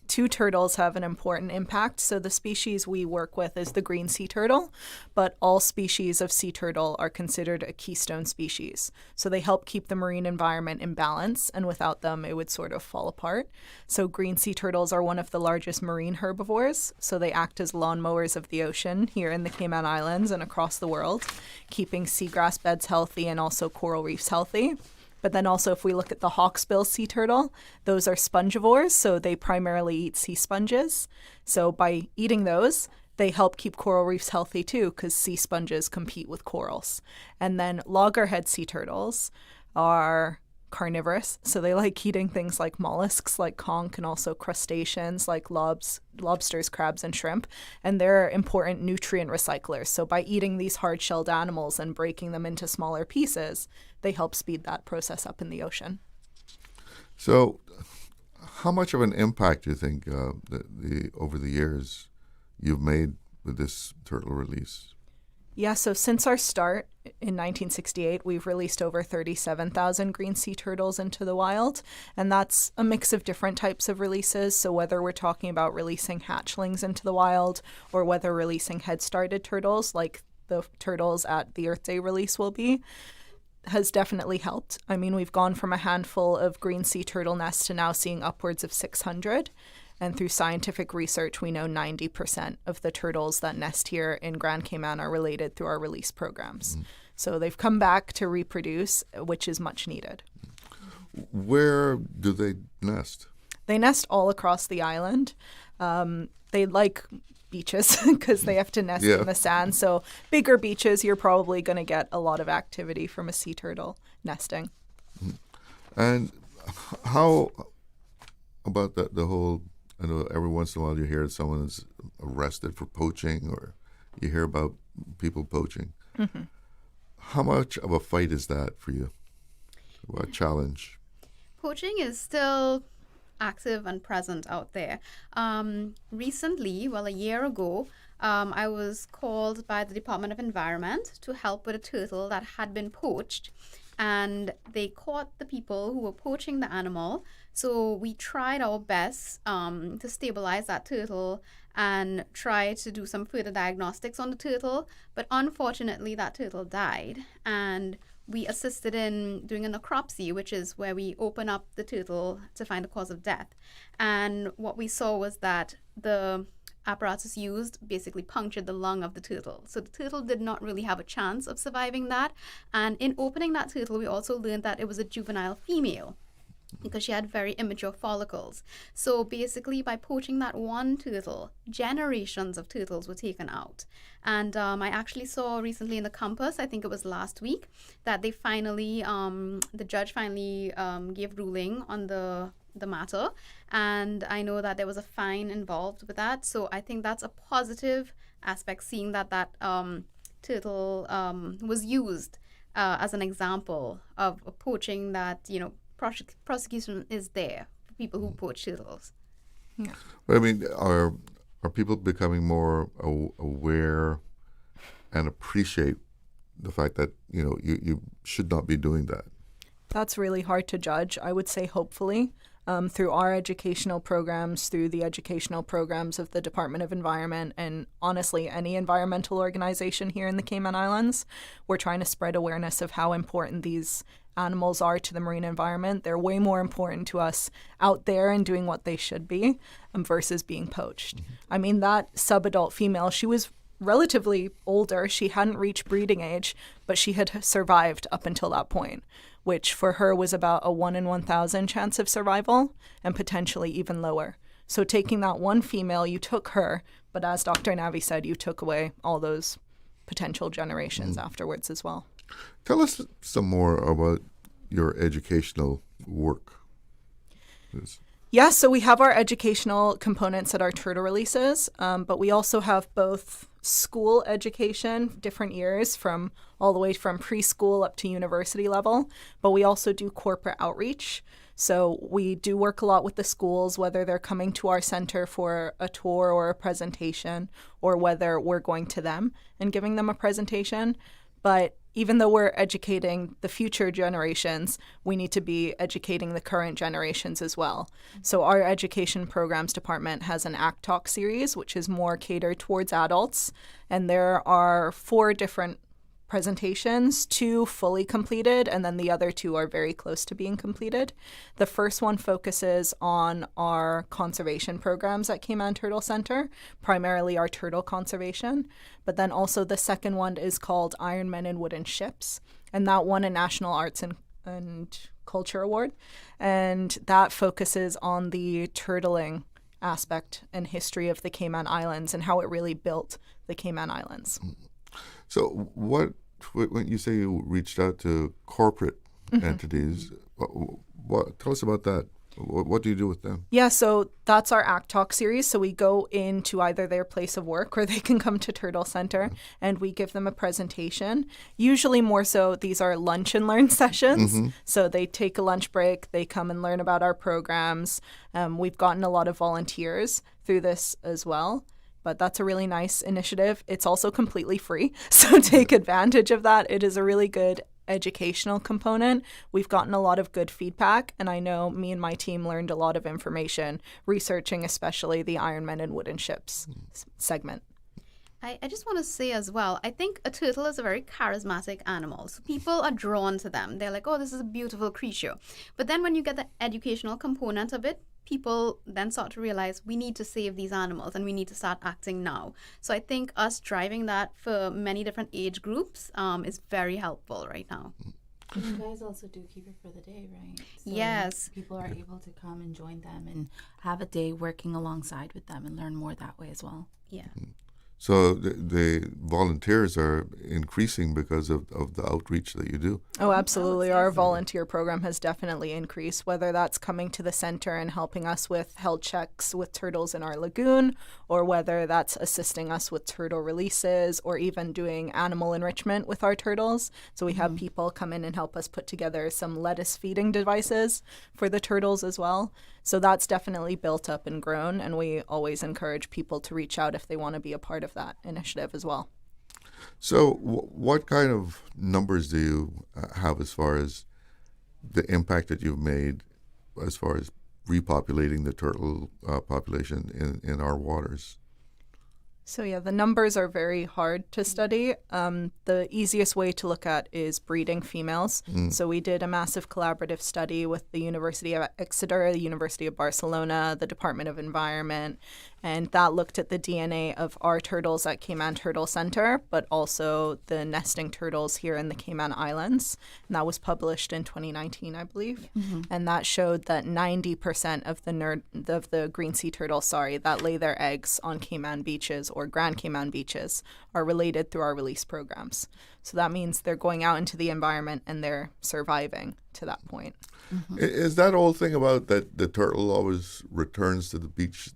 Two turtles have an important impact. So the species we work with is the green sea turtle, but all species of sea turtle are considered a keystone species. So they help keep the marine environment in balance, and without them, it would sort of fall apart. So green sea turtles are one of the largest marine herbivores. So they act as lawnmowers of the ocean here in the Cayman Islands and across the world, keeping seagrass beds healthy and also coral reefs healthy. But then also if we look at the hawksbill sea turtle, those are spongivores, so they primarily eat sea sponges. So by eating those, they help keep coral reefs healthy too, because sea sponges compete with corals. And then loggerhead sea turtles are carnivorous, so they like eating things like mollusks like conch and also crustaceans like lobsters, crabs, and shrimp. And they're important nutrient recyclers. So by eating these hard-shelled animals and breaking them into smaller pieces, they help speed that process up in the ocean. So how much of an impact do you think over the years you've made with this turtle release? Yeah, so since our start in 1968, we've released over 37,000 green sea turtles into the wild, and that's a mix of different types of releases. So whether we're talking about releasing hatchlings into the wild or whether releasing head-started turtles like the turtles at the Earth Day release will be, has definitely helped. I mean, we've gone from a handful of green sea turtle nests to now seeing upwards of 600. And through scientific research, we know 90% of the turtles that nest here in Grand Cayman are related through our release programs. So they've come back to reproduce, which is much needed. Where do they nest? They nest all across the island. They like beaches because they have to nest in the sand. So bigger beaches, you're probably going to get a lot of activity from a sea turtle nesting. And how about the whole... I know every once in a while you hear someone is arrested for poaching, or you hear about people poaching. Mm-hmm. How much of a fight is that for you? What challenge? Poaching is still active and present out there. Recently, a year ago, I was called by the Department of Environment to help with a turtle that had been poached. And they caught the people who were poaching the animal. So we tried our best to stabilize that turtle and try to do some further diagnostics on the turtle. But unfortunately, that turtle died. And we assisted in doing a necropsy, which is where we open up the turtle to find the cause of death. And what we saw was that the apparatus used basically punctured the lung of the turtle. So the turtle did not really have a chance of surviving that. And in opening that turtle, we also learned that it was a juvenile female because she had very immature follicles. So basically by poaching that one turtle, generations of turtles were taken out. And I actually saw recently in the Compass, I think it was last week, that they finally, the judge finally gave ruling on the matter, and I know that there was a fine involved with that. So I think that's a positive aspect, seeing that turtle was used as an example of poaching, that prosecution is there for people who poach turtles. Yeah. But I mean, are people becoming more aware and appreciate the fact that you should not be doing that? That's really hard to judge. I would say hopefully. through our educational programs, through the educational programs of the Department of Environment, and honestly, any environmental organization here in the Cayman Islands. We're trying to spread awareness of how important these animals are to the marine environment. They're way more important to us out there and doing what they should be versus being poached. I mean, that subadult female, she was relatively older. She hadn't reached breeding age, but she had survived up until that point, which for her was about a 1 in 1,000 chance of survival and potentially even lower. So taking that one female, you took her, but as Dr. Navi said, you took away all those potential generations afterwards as well. Tell us some more about your educational work. Yeah, so we have our educational components at our turtle releases, but we also have both school education, different years, from all the way from preschool up to university level, but we also do corporate outreach. So we do work a lot with the schools, whether they're coming to our center for a tour or a presentation, or whether we're going to them and giving them a presentation. But even though we're educating the future generations, we need to be educating the current generations as well. So our education programs department has an ACT Talk series, which is more catered towards adults. And there are 4 different presentations, 2 fully completed, and then the other 2 are very close to being completed. The first one focuses on our conservation programs at Cayman Turtle Center, primarily our turtle conservation, but then also the second one is called Iron Men and Wooden Ships, and that won a National Arts and Culture Award, and that focuses on the turtling aspect and history of the Cayman Islands and how it really built the Cayman Islands. So when you say you reached out to corporate entities, tell us about that. What do you do with them? Yeah, so that's our ACT Talk series. So we go into either their place of work or they can come to Turtle Center and we give them a presentation. Usually more so these are lunch and learn sessions. So they take a lunch break, they come and learn about our programs. We've gotten a lot of volunteers through this as well. But that's a really nice initiative. It's also completely free, so take advantage of that. It is a really good educational component. We've gotten a lot of good feedback, and I know me and my team learned a lot of information researching especially the Iron Men and Wooden Ships segment. I just want to say as well, I think a turtle is a very charismatic animal. So people are drawn to them. They're like, oh, this is a beautiful creature. But then when you get the educational component of it, people then start to realize we need to save these animals and we need to start acting now. So I think us driving that for many different age groups is very helpful right now. You guys also do keep it for the day, right? So yes. People are able to come and join them and have a day working alongside with them and learn more that way as well. Yeah. So the volunteers are increasing because of the outreach that you do. Oh, absolutely. Our volunteer program has definitely increased, whether that's coming to the center and helping us with health checks with turtles in our lagoon, or whether that's assisting us with turtle releases, or even doing animal enrichment with our turtles. So we have people come in and help us put together some lettuce feeding devices for the turtles as well. So that's definitely built up and grown, and we always encourage people to reach out if they want to be a part of that initiative as well. So what kind of numbers do you have as far as the impact that you've made as far as repopulating the turtle population in our waters? So yeah, the numbers are very hard to study. The easiest way to look at is breeding females. So we did a massive collaborative study with the University of Exeter, the University of Barcelona, the Department of Environment, and that looked at the DNA of our turtles at Cayman Turtle Center, but also the nesting turtles here in the Cayman Islands. And that was published in 2019, I believe. And that showed that 90% of the green sea turtles, that lay their eggs on Cayman beaches or Grand Cayman beaches are related through our release programs. So that means they're going out into the environment and they're surviving to that point. Is that old thing about that the turtle always returns to the beach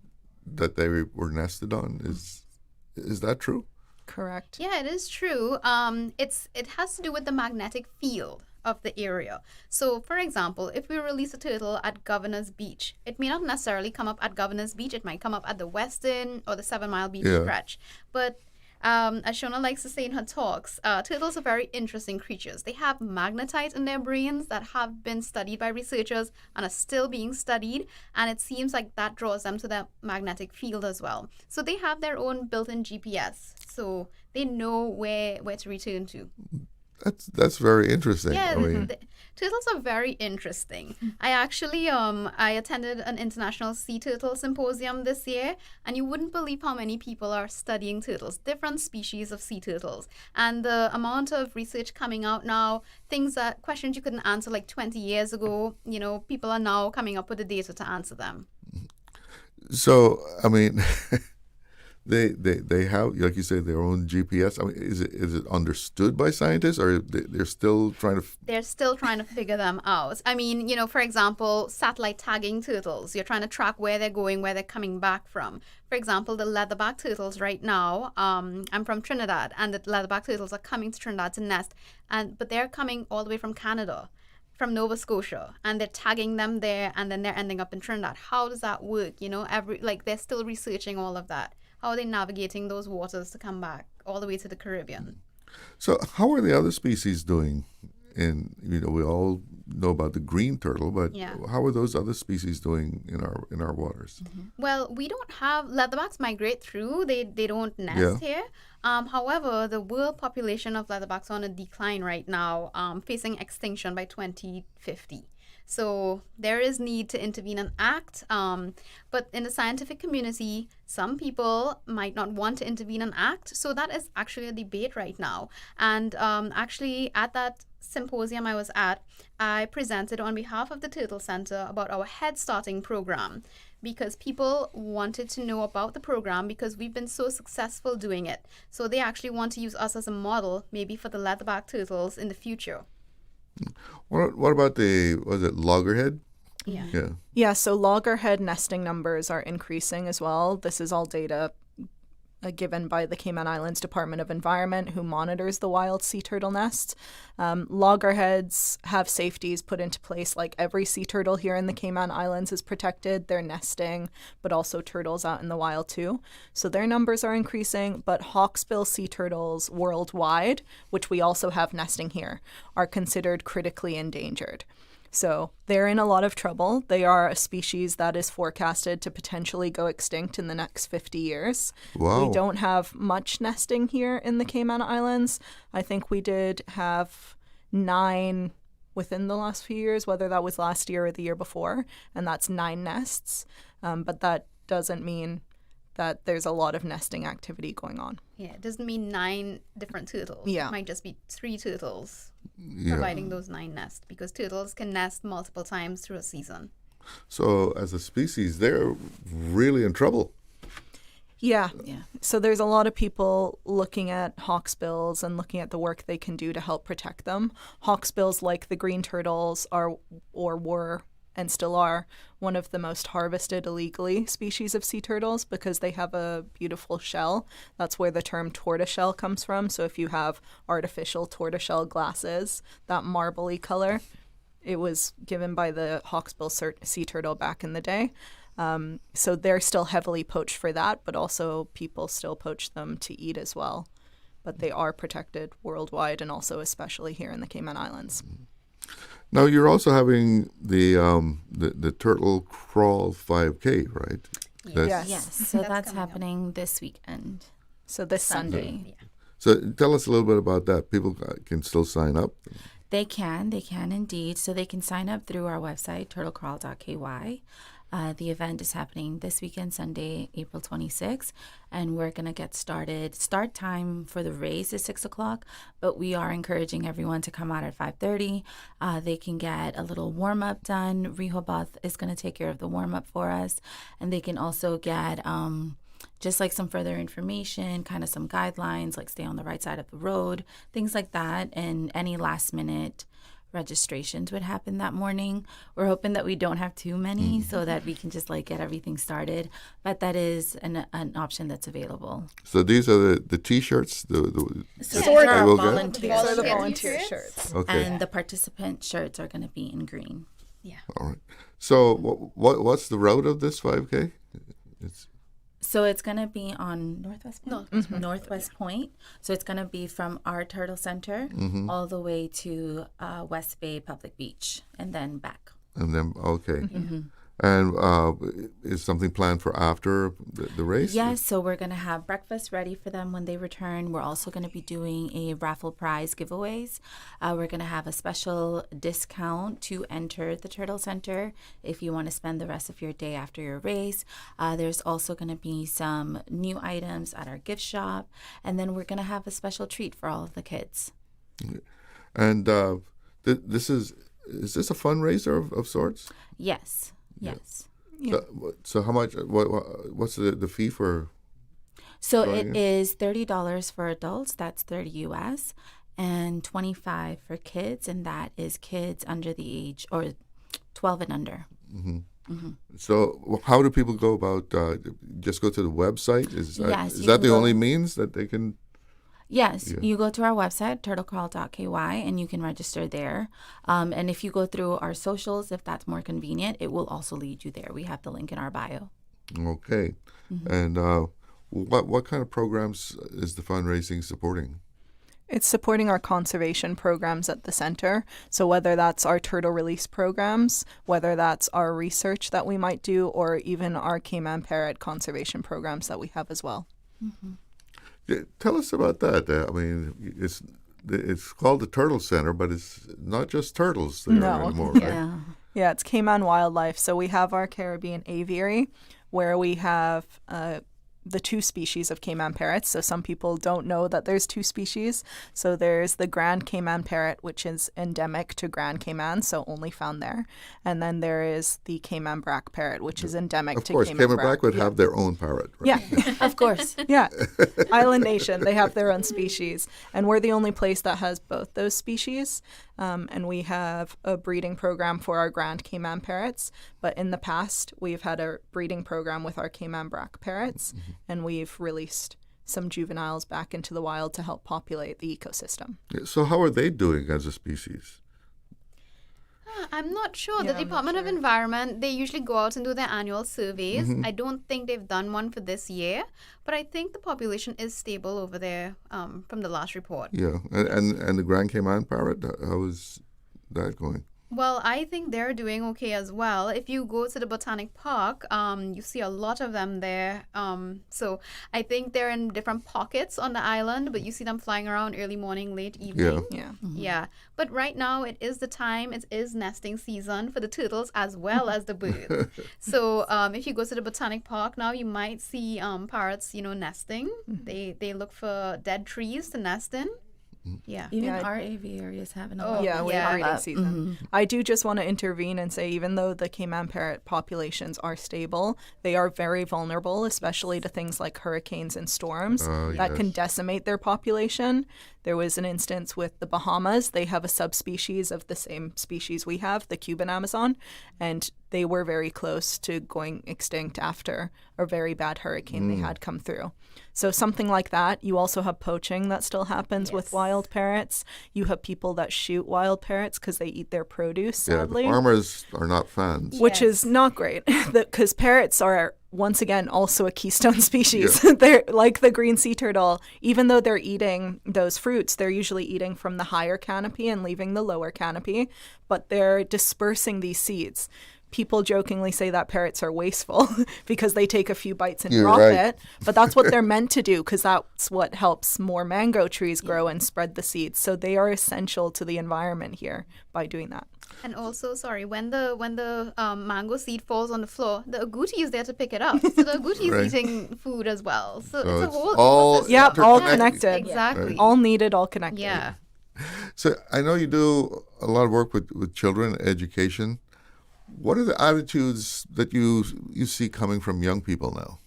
that they were nested on? Is that true? Correct. Yeah, it is true. It has to do with the magnetic field of the area. So, for example, if we release a turtle at Governor's Beach, it may not necessarily come up at Governor's Beach. It might come up at the Western or the 7 Mile Beach stretch. But as Shona likes to say in her talks, turtles are very interesting creatures. They have magnetite in their brains that have been studied by researchers and are still being studied, and it seems like that draws them to the magnetic field as well. So they have their own built-in GPS, so they know where to return to. That's very interesting. Yeah, I mean, turtles are very interesting. I actually I attended an international sea turtle symposium this year, and you wouldn't believe how many people are studying turtles, different species of sea turtles, and the amount of research coming out now, questions you couldn't answer like 20 years ago, people are now coming up with the data to answer them. so I mean, They have, like you say, their own GPS. I mean, is it understood by scientists, or they're still trying to? They're still trying to figure them out. I mean, for example, satellite tagging turtles. You're trying to track where they're going, where they're coming back from. For example, the leatherback turtles right now. I'm from Trinidad, and the leatherback turtles are coming to Trinidad to nest, but they're coming all the way from Canada, from Nova Scotia, and they're tagging them there, and then they're ending up in Trinidad. How does that work? They're still researching all of that. How are they navigating those waters to come back all the way to the Caribbean? So how are the other species doing? And we all know about the green turtle, but how are those other species doing in our waters? Mm-hmm. Well, we don't have leatherbacks migrate through. They don't nest here. However, the world population of leatherbacks on a decline right now, facing extinction by 2050. So there is need to intervene and act. But in the scientific community, some people might not want to intervene and act. So that is actually a debate right now. And actually at that symposium I was at, I presented on behalf of the Turtle Center about our Head Starting program, because people wanted to know about the program because we've been so successful doing it. So they actually want to use us as a model, maybe for the leatherback turtles in the future. What about was it loggerhead? Yeah, so loggerhead nesting numbers are increasing as well. This is all data given by the Cayman Islands Department of Environment, who monitors the wild sea turtle nests. Loggerheads have safeties put into place, like every sea turtle here in the Cayman Islands is protected. They're nesting, but also turtles out in the wild too. So their numbers are increasing, but hawksbill sea turtles worldwide, which we also have nesting here, are considered critically endangered. So they're in a lot of trouble. They are a species that is forecasted to potentially go extinct in the next 50 years. Wow. We don't have much nesting here in the Cayman Islands. I think we did have 9 within the last few years, whether that was last year or the year before, and that's 9 nests. But that doesn't mean that there's a lot of nesting activity going on. Yeah, it doesn't mean 9 different turtles. Yeah. It might just be 3 turtles providing those 9 nests, because turtles can nest multiple times through a season. So as a species, they're really in trouble. Yeah. So there's a lot of people looking at hawksbills and looking at the work they can do to help protect them. Hawksbills, like the green turtles, were and still are one of the most harvested illegally species of sea turtles because they have a beautiful shell. That's where the term tortoiseshell comes from. So if you have artificial tortoiseshell glasses, that marbly color, it was given by the hawksbill sea turtle back in the day. So they're still heavily poached for that, but also people still poach them to eat as well. But they are protected worldwide, and also especially here in the Cayman Islands. Now you're also having the Turtle Crawl 5K, right? Yes. So that's happening this weekend. So this Sunday. Yeah. So tell us a little bit about that. People can still sign up. They can indeed. So they can sign up through our website, turtlecrawl.ky. The event is happening this weekend, Sunday, April 26th, and we're going to get started. Start time for the race is 6 o'clock, but we are encouraging everyone to come out at 5:30. They can get a little warm-up done. Rehoboth is going to take care of the warm-up for us, and they can also get just like some further information, kind of some guidelines, like stay on the right side of the road, things like that, and any last-minute registrations would happen that morning. We're hoping that we don't have too many so that we can just get everything started, but that is an option that's available. So these are the T-shirts? These are the volunteer shirts. Okay. And the participant shirts are going to be in green. Yeah. All right. So what's the route of this 5K? So it's going to be on Northwest Point? Northwest Point. So it's going to be from our turtle center all the way to West Bay Public Beach and then back. And then, okay. And is something planned for after the race? Yes, so we're going to have breakfast ready for them when they return. We're also going to be doing a raffle prize giveaways. We're going to have a special discount to enter the Turtle Center if you want to spend the rest of your day after your race. There's also going to be some new items at our gift shop. And then we're going to have a special treat for all of the kids. And this is this a fundraiser of sorts? Yes. Yes. So how much? What's the fee for? So it is $30 for adults. That's $30 US, and $25 for kids, and that is kids under the age or 12 and under. So how do people go about? Just go to the website. Is that the only means that they can? Yes, you go to our website, turtlecrawl.ky, and you can register there. And if you go through our socials, if that's more convenient, it will also lead you there. We have the link in our bio. Okay. And what kind of programs is the fundraising supporting? It's supporting our conservation programs at the center. So whether that's our turtle release programs, whether that's our research that we might do, or even our Cayman parrot conservation programs that we have as well. Tell us about that. I mean, it's called the Turtle Center, but it's not just turtles there anymore, right? Yeah, it's Cayman Wildlife. So we have our Caribbean aviary, where we have the two species of Cayman parrots. So some people don't know that there's two species. So there's the Grand Cayman parrot, which is endemic to Grand Cayman, so only found there. And then there is the Cayman brack parrot, which is endemic to Cayman brack. Of course, Cayman brack would have their own parrot, right? Yeah, of course. Yeah. Island nation, they have their own species. And we're the only place that has both those species. And we have a breeding program for our Grand Cayman parrots. But in the past, we've had a breeding program with our Cayman brack parrots, and we've released some juveniles back into the wild to help populate the ecosystem. So how are they doing as a species? I'm not sure. The Department of Environment, they usually go out and do their annual surveys. I don't think they've done one for this year, but I think the population is stable over there from the last report. Yeah, and the Grand Cayman parrot, how is that going? Well, I think they're doing okay as well. If you go to the Botanic Park, you see a lot of them there. So I think they're in different pockets on the island, but you see them flying around early morning, late evening. Yeah. But right now it is the time, it is nesting season for the turtles as well as the birds. So if you go to the Botanic Park now, you might see parrots, nesting. They look for dead trees to nest in. Yeah. Even our aviaries have an we're breeding season. I do just want to intervene and say, even though the Cayman parrot populations are stable, they are very vulnerable, especially to things like hurricanes and storms that can decimate their population. There was an instance with the Bahamas. They have a subspecies of the same species we have, the Cuban Amazon, and they were very close to going extinct after a very bad hurricane they had come through. So something like that. You also have poaching that still happens with wild parrots. You have people that shoot wild parrots because they eat their produce, sadly. Yeah, the farmers are not fans. Which is not great, because parrots are, once again, also a keystone species. They're like the green sea turtle. Even though they're eating those fruits, they're usually eating from the higher canopy and leaving the lower canopy, but they're dispersing these seeds. People jokingly say that parrots are wasteful because they take a few bites and drop it, but that's what they're meant to do, because that's what helps more mango trees grow and spread the seeds. So they are essential to the environment here by doing that. And also, when the mango seed falls on the floor, the agouti is there to pick it up. So the agouti is eating food as well. So it's a whole all connected. Exactly. All needed, all connected. Yeah. So I know you do a lot of work with children, education. What are the attitudes that you see coming from young people now?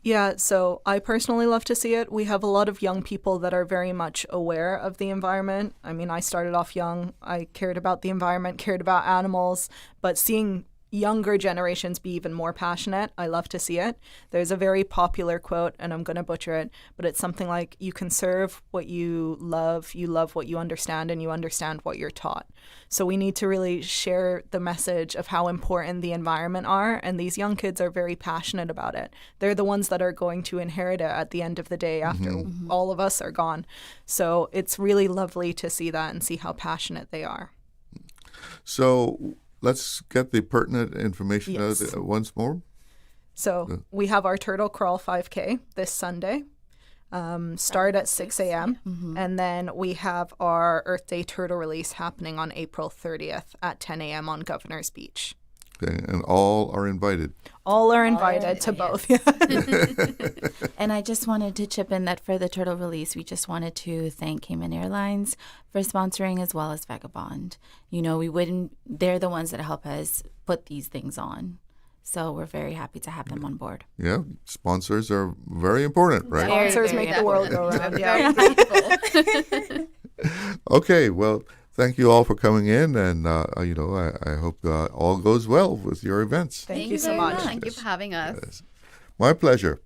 Yeah, so I personally love to see it. We have a lot of young people that are very much aware of the environment. I mean, I started off young. I cared about the environment, cared about animals, but seeing younger generations be even more passionate. I love to see it. There's a very popular quote, and I'm going to butcher it, but it's something like, you can serve what you love what you understand, and you understand what you're taught. So we need to really share the message of how important the environment are, and these young kids are very passionate about it. They're the ones that are going to inherit it at the end of the day after all of us are gone. So it's really lovely to see that and see how passionate they are. So let's get the pertinent information Yes. once more. So we have our Turtle Crawl 5K this Sunday, start at 6 a.m. And then we have our Earth Day turtle release happening on April 30th at 10 a.m. on Governor's Beach. Okay, and all are invited. All are invited to both. And I just wanted to chip in that for the turtle release, we just wanted to thank Cayman Airlines for sponsoring, as well as Vagabond. You know, they're the ones that help us put these things on. So we're very happy to have them on board. Yeah, sponsors are very important, right? Sponsors make the world go round. Very grateful. Okay, well, thank you all for coming in, and I hope all goes well with your events. Thank you so very much. Thank you for having us. Yes. My pleasure.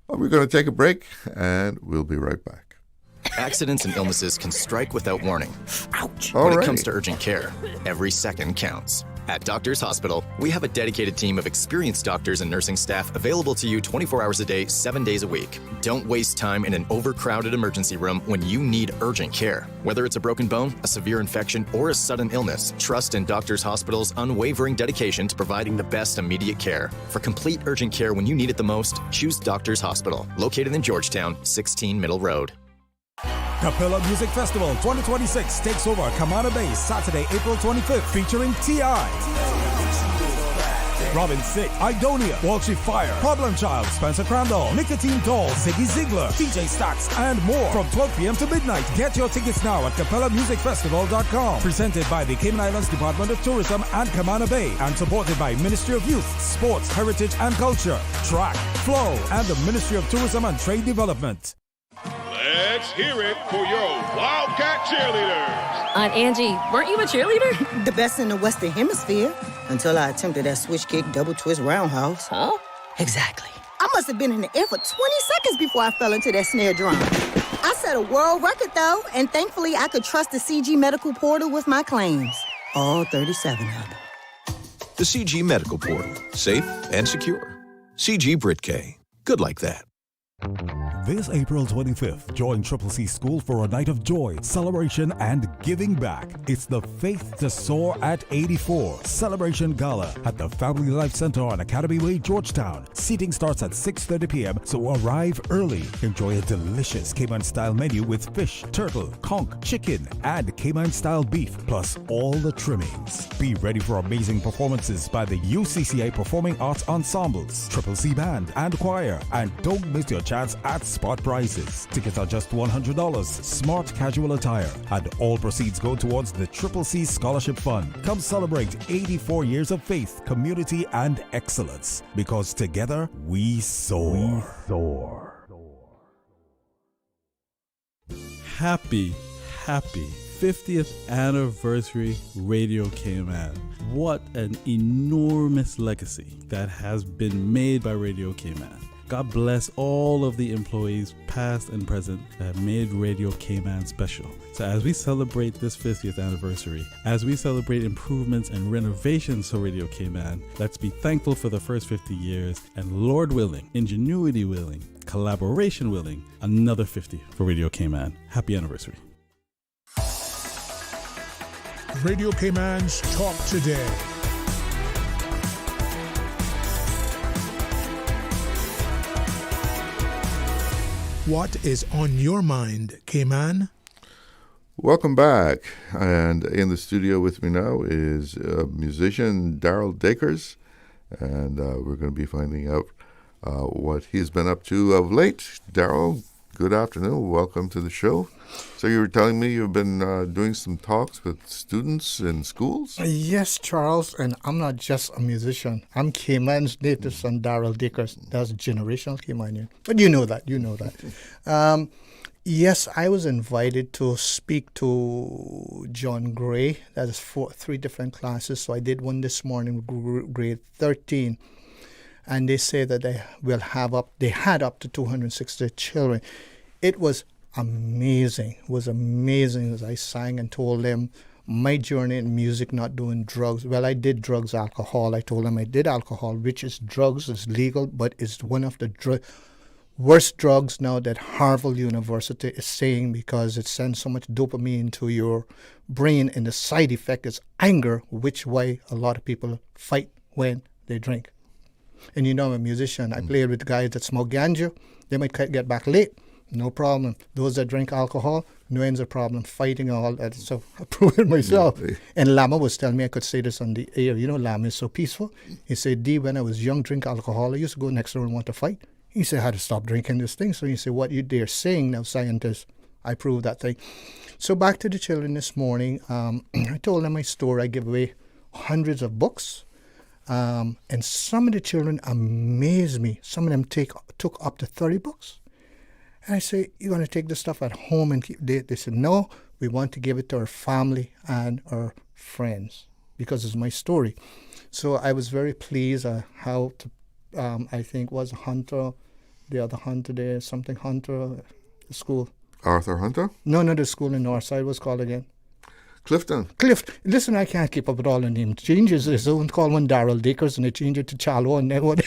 Well, we're going to take a break, and we'll be right back. Accidents and illnesses can strike without warning. Ouch! When it comes to urgent care, every second counts. At Doctors Hospital, we have a dedicated team of experienced doctors and nursing staff available to you 24 hours a day, 7 days a week. Don't waste time in an overcrowded emergency room when you need urgent care. Whether it's a broken bone, a severe infection, or a sudden illness, trust in Doctors Hospital's unwavering dedication to providing the best immediate care. For complete urgent care when you need it the most, choose Doctors Hospital, located in Georgetown, 16 Middle Road. Capella Music Festival 2026 takes over Camana Bay Saturday, April 25th, featuring T.I., Robin Thicke, Idonia, Walshy Fire, Problem Child, Spencer Crandall, Nicotine Doll, Ziggy Ziegler, DJ Stax, and more from 12 p.m. to midnight. Get your tickets now at capellamusicfestival.com. Presented by the Cayman Islands Department of Tourism and Camana Bay, and supported by Ministry of Youth, Sports, Heritage and Culture, Track, Flow, and the Ministry of Tourism and Trade Development. Let's hear it for your Wildcat cheerleaders. Aunt Angie, weren't you a cheerleader? The best in the Western Hemisphere. Until I attempted that switch kick, double twist roundhouse. Huh? Exactly. I must have been in the air for 20 seconds before I fell into that snare drum. I set a world record, though, and thankfully I could trust the CG Medical Portal with my claims. All 37 of them. The CG Medical Portal. Safe and secure. CG Britcay. Good like that. This April 25th, join Triple C School for a night of joy, celebration, and giving back. It's the Faith to Soar at 84 Celebration Gala at the Family Life Center on Academy Way, Georgetown. Seating starts at 6:30 p.m., so arrive early. Enjoy a delicious Cayman-style menu with fish, turtle, conch, chicken, and Cayman-style beef, plus all the trimmings. Be ready for amazing performances by the UCCI Performing Arts Ensembles, Triple C Band, and Choir. And don't miss your chance at spot prizes. Tickets are just $100, smart casual attire, and all proceeds go towards the Triple C Scholarship Fund. Come celebrate 84 years of faith, community, and excellence, because together we soar. Happy 50th anniversary Radio Cayman. What an enormous legacy that has been made by Radio Cayman. God bless all of the employees, past and present, that have made Radio Cayman special. So as we celebrate this 50th anniversary, as we celebrate improvements and renovations to Radio Cayman, let's be thankful for the first 50 years, and Lord willing, ingenuity willing, collaboration willing, another 50 for Radio Cayman. Happy anniversary. Radio Cayman's Talk Today. What is on your mind, Cayman? Welcome back. And in the studio with me now is musician Daryl Dakers. And we're going to be finding out what he's been up to of late. Daryl, good afternoon. Welcome to the show. So you were telling me you've been doing some talks with students in schools? Yes, Charles, and I'm not just a musician. I'm Cayman's native son, Daryl Dakers. That's generational Caymanian. But you know that. Yes, I was invited to speak to John Gray. That is 3 different classes. So I did one this morning with grade 13. And they say that they had up to 260 children. It was amazing. It was amazing as I sang and told them my journey in music, not doing drugs. Well, I did drugs, alcohol. I told them I did alcohol, which is drugs, is legal, but it's one of the worst drugs now that Harvard University is saying, because it sends so much dopamine to your brain, and the side effect is anger, which why a lot of people fight when they drink. And I'm a musician. I played with guys that smoke ganja. They might get back late. No problem. Those that drink alcohol, no ends a problem. Fighting and all that. So I proved it myself. Yeah. And Lama was telling me I could say this on the air. Lama is so peaceful. He said, D, when I was young, drink alcohol, I used to go next door and want to fight. He said, I had to stop drinking this thing. So he said, what they're saying now, scientists, I proved that thing. So back to the children this morning. I told them my story. I give away hundreds of books. And some of the children amaze me. Some of them took up to 30 books. And I say, you're going to take this stuff at home and keep it? They said, no, we want to give it to our family and our friends because it's my story. So I was very pleased how to, I think was Hunter, the other Hunter there, something Hunter, the school. Arthur Hunter? No, the school in Northside was called again. Clifton. Listen, I can't keep up with all the names. Changes. There's one called one Darrell Dakers, and they change it to Chalo, and then what?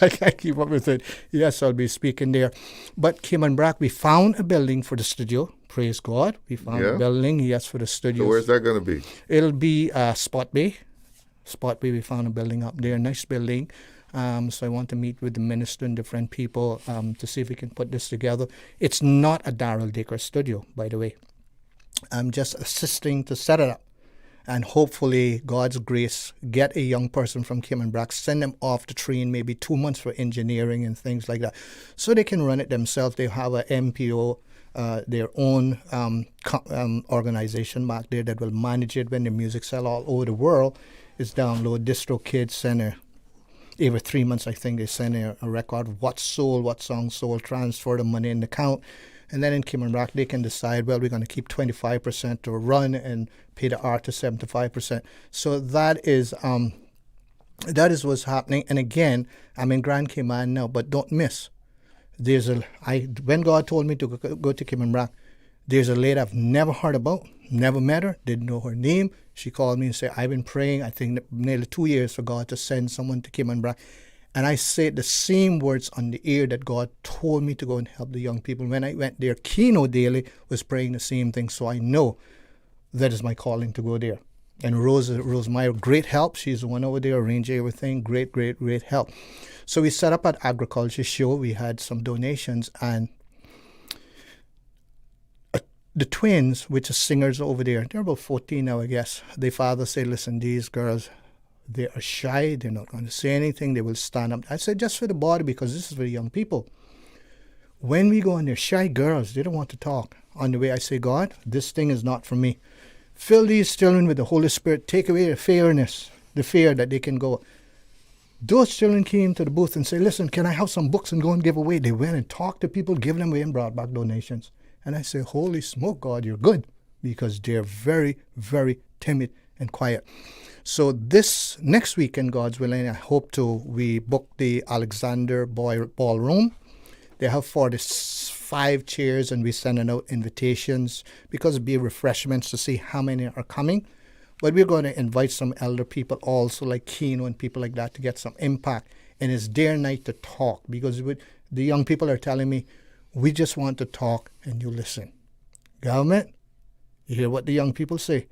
I can't keep up with it. Yes, I'll be speaking there. But Kim and Brack, we found a building for the studio. Praise God. We found a building, yes, for the studio. So where's that going to be? It'll be Spot Bay. Spot Bay, we found a building up there, nice building. So I want to meet with the minister and different people to see if we can put this together. It's not a Darrell Daker studio, by the way. I'm just assisting to set it up, and hopefully God's grace, get a young person from Kim and Brack, send them off to train maybe 2 months for engineering and things like that, so they can run it themselves. They have a MPO, their own organization back there that will manage it when the music sell all over the world. It's download Distro Kids Center. Every 3 months, I think they send a record of what sold, what song sold, transfer the money in the account. And then in Kim and Brack, they can decide, well, we're going to keep 25% to run and pay the artist 75%. So that is what's happening. And again, I'm in Grand Cayman now, but don't miss. When God told me to go to Kim and Brack, there's a lady I've never heard about, never met her, didn't know her name. She called me and said, I've been praying, I think nearly 2 years for God to send someone to Kim and Brack. And I said the same words on the air that God told me to go and help the young people. When I went there, Keno Daly was praying the same thing. So I know that is my calling to go there. And Rose Meyer, great help. She's the one over there arranging everything. Great, great, great help. So we set up an agriculture show. We had some donations. And the twins, which are singers over there, they're about 14 now, I guess. Their father said, listen, these girls, they are shy. They're not going to say anything. They will stand up. I said, just for the body, because this is for the young people. When we go in there, shy girls, they don't want to talk. On the way, I say, God, this thing is not for me. Fill these children with the Holy Spirit. Take away the fearness, the fear that they can go. Those children came to the booth and said, listen, can I have some books and go and give away? They went and talked to people, gave them away and brought back donations. And I say, holy smoke, God, you're good. Because they're very, very timid and quiet. So this next weekend, God's willing, I hope we book the Alexander Ballroom. They have 45 chairs, and we're sending out invitations because it'll be refreshments to see how many are coming. But we're going to invite some elder people also, like Keno and people like that, to get some impact. And it's their night to talk, because the young people are telling me, we just want to talk and you listen. Government, you hear what the young people say.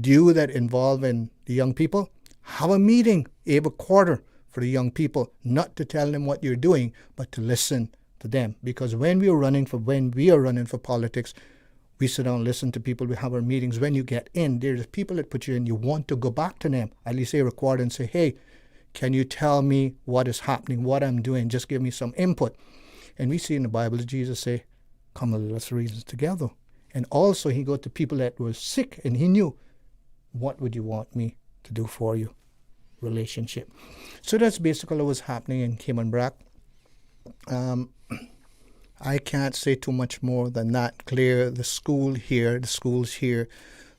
You that involve in the young people, have a meeting every quarter for the young people, not to tell them what you're doing, but to listen to them. Because when we are running for politics, we sit down and listen to people. We have our meetings. When you get in, there's people that put you in. You want to go back to them, at least every quarter, and say, hey, can you tell me what is happening, what I'm doing? Just give me some input. And we see in the Bible that Jesus say, come and let us reason together. And also he go to people that were sick, and he knew, what would you want me to do for you? Relationship. So that's basically what's happening in Kim and Brack. I can't say too much more than that. Clear the schools here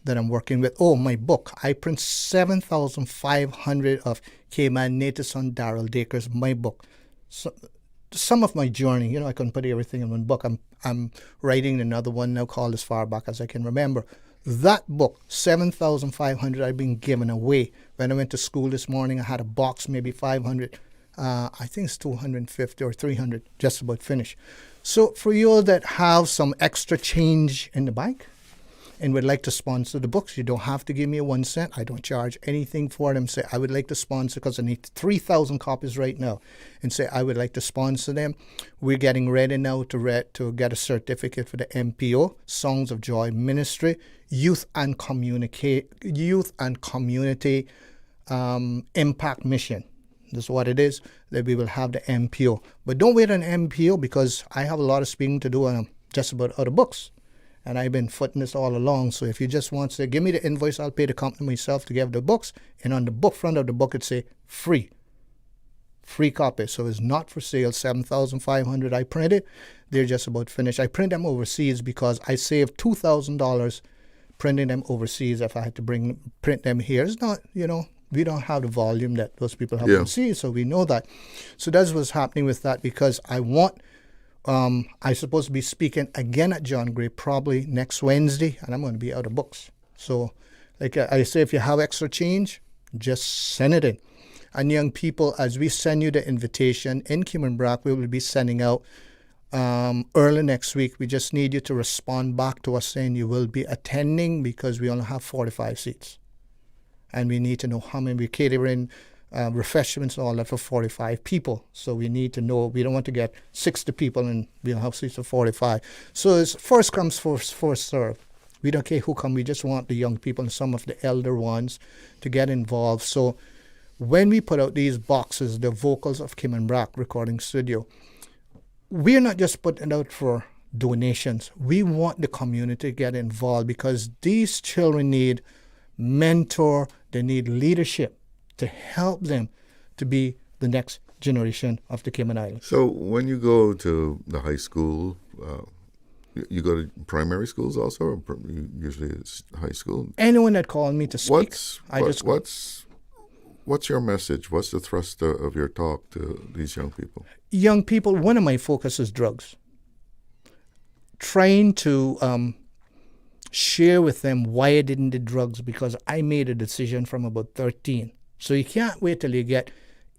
that I'm working with. Oh, my book. I print 7,500 of Cayman native son Daryl Dacre's my book. So, some of my journey, I couldn't put everything in one book. I'm writing another one now called As Far Back as I Can Remember. That book, 7,500, I've been given away. When I went to school this morning, I had a box, maybe 500. I think it's 250 or 300, just about finished. So for you all that have some extra change in the bank and would like to sponsor the books, you don't have to give me a 1 cent. I don't charge anything for them. Say, I would like to sponsor because I need 3,000 copies right now. And say, I would like to sponsor them. We're getting ready now to get a certificate for the MPO, Songs of Joy Ministry, Youth and Community Impact Mission. That's what it is, that we will have the MPO. But don't wait on MPO because I have a lot of speaking to do on just about other books. And I've been footing this all along. So if you just want to give me the invoice, I'll pay the company myself to give the books. And on the book front of the book, it say free. Free copy. So it's not for sale. 7,500 I printed. They're just about finished. I print them overseas because I saved $2,000 printing them overseas if I had to print them here. It's not, we don't have the volume that those people have overseas, so we know that. So that's what's happening with that because I'm supposed to be speaking again at John Gray probably next Wednesday, and I'm going to be out of books. So, like I say, if you have extra change, just send it in. And young people, as we send you the invitation in Cayman Brac, we will be sending out early next week. We just need you to respond back to us saying you will be attending because we only have 45 seats. And we need to know how many we're catering, refreshments and all that for 45 people. So we need to know, we don't want to get 60 people and we'll have seats for 45. So it's first comes, first serve. We don't care who come, we just want the young people and some of the elder ones to get involved. So when we put out these boxes, the Vocals of Cayman Brac Recording Studio, we're not just putting it out for donations. We want the community to get involved because these children need mentor, they need leadership to help them to be the next generation of the Cayman Islands. So when you go to the high school, you go to primary schools also, or usually it's high school? Anyone that called me to speak, What's your message? What's the thrust of your talk to these young people? Young people, one of my focus is drugs. Trying to share with them why I didn't do drugs because I made a decision from about 13. So you can't wait till you get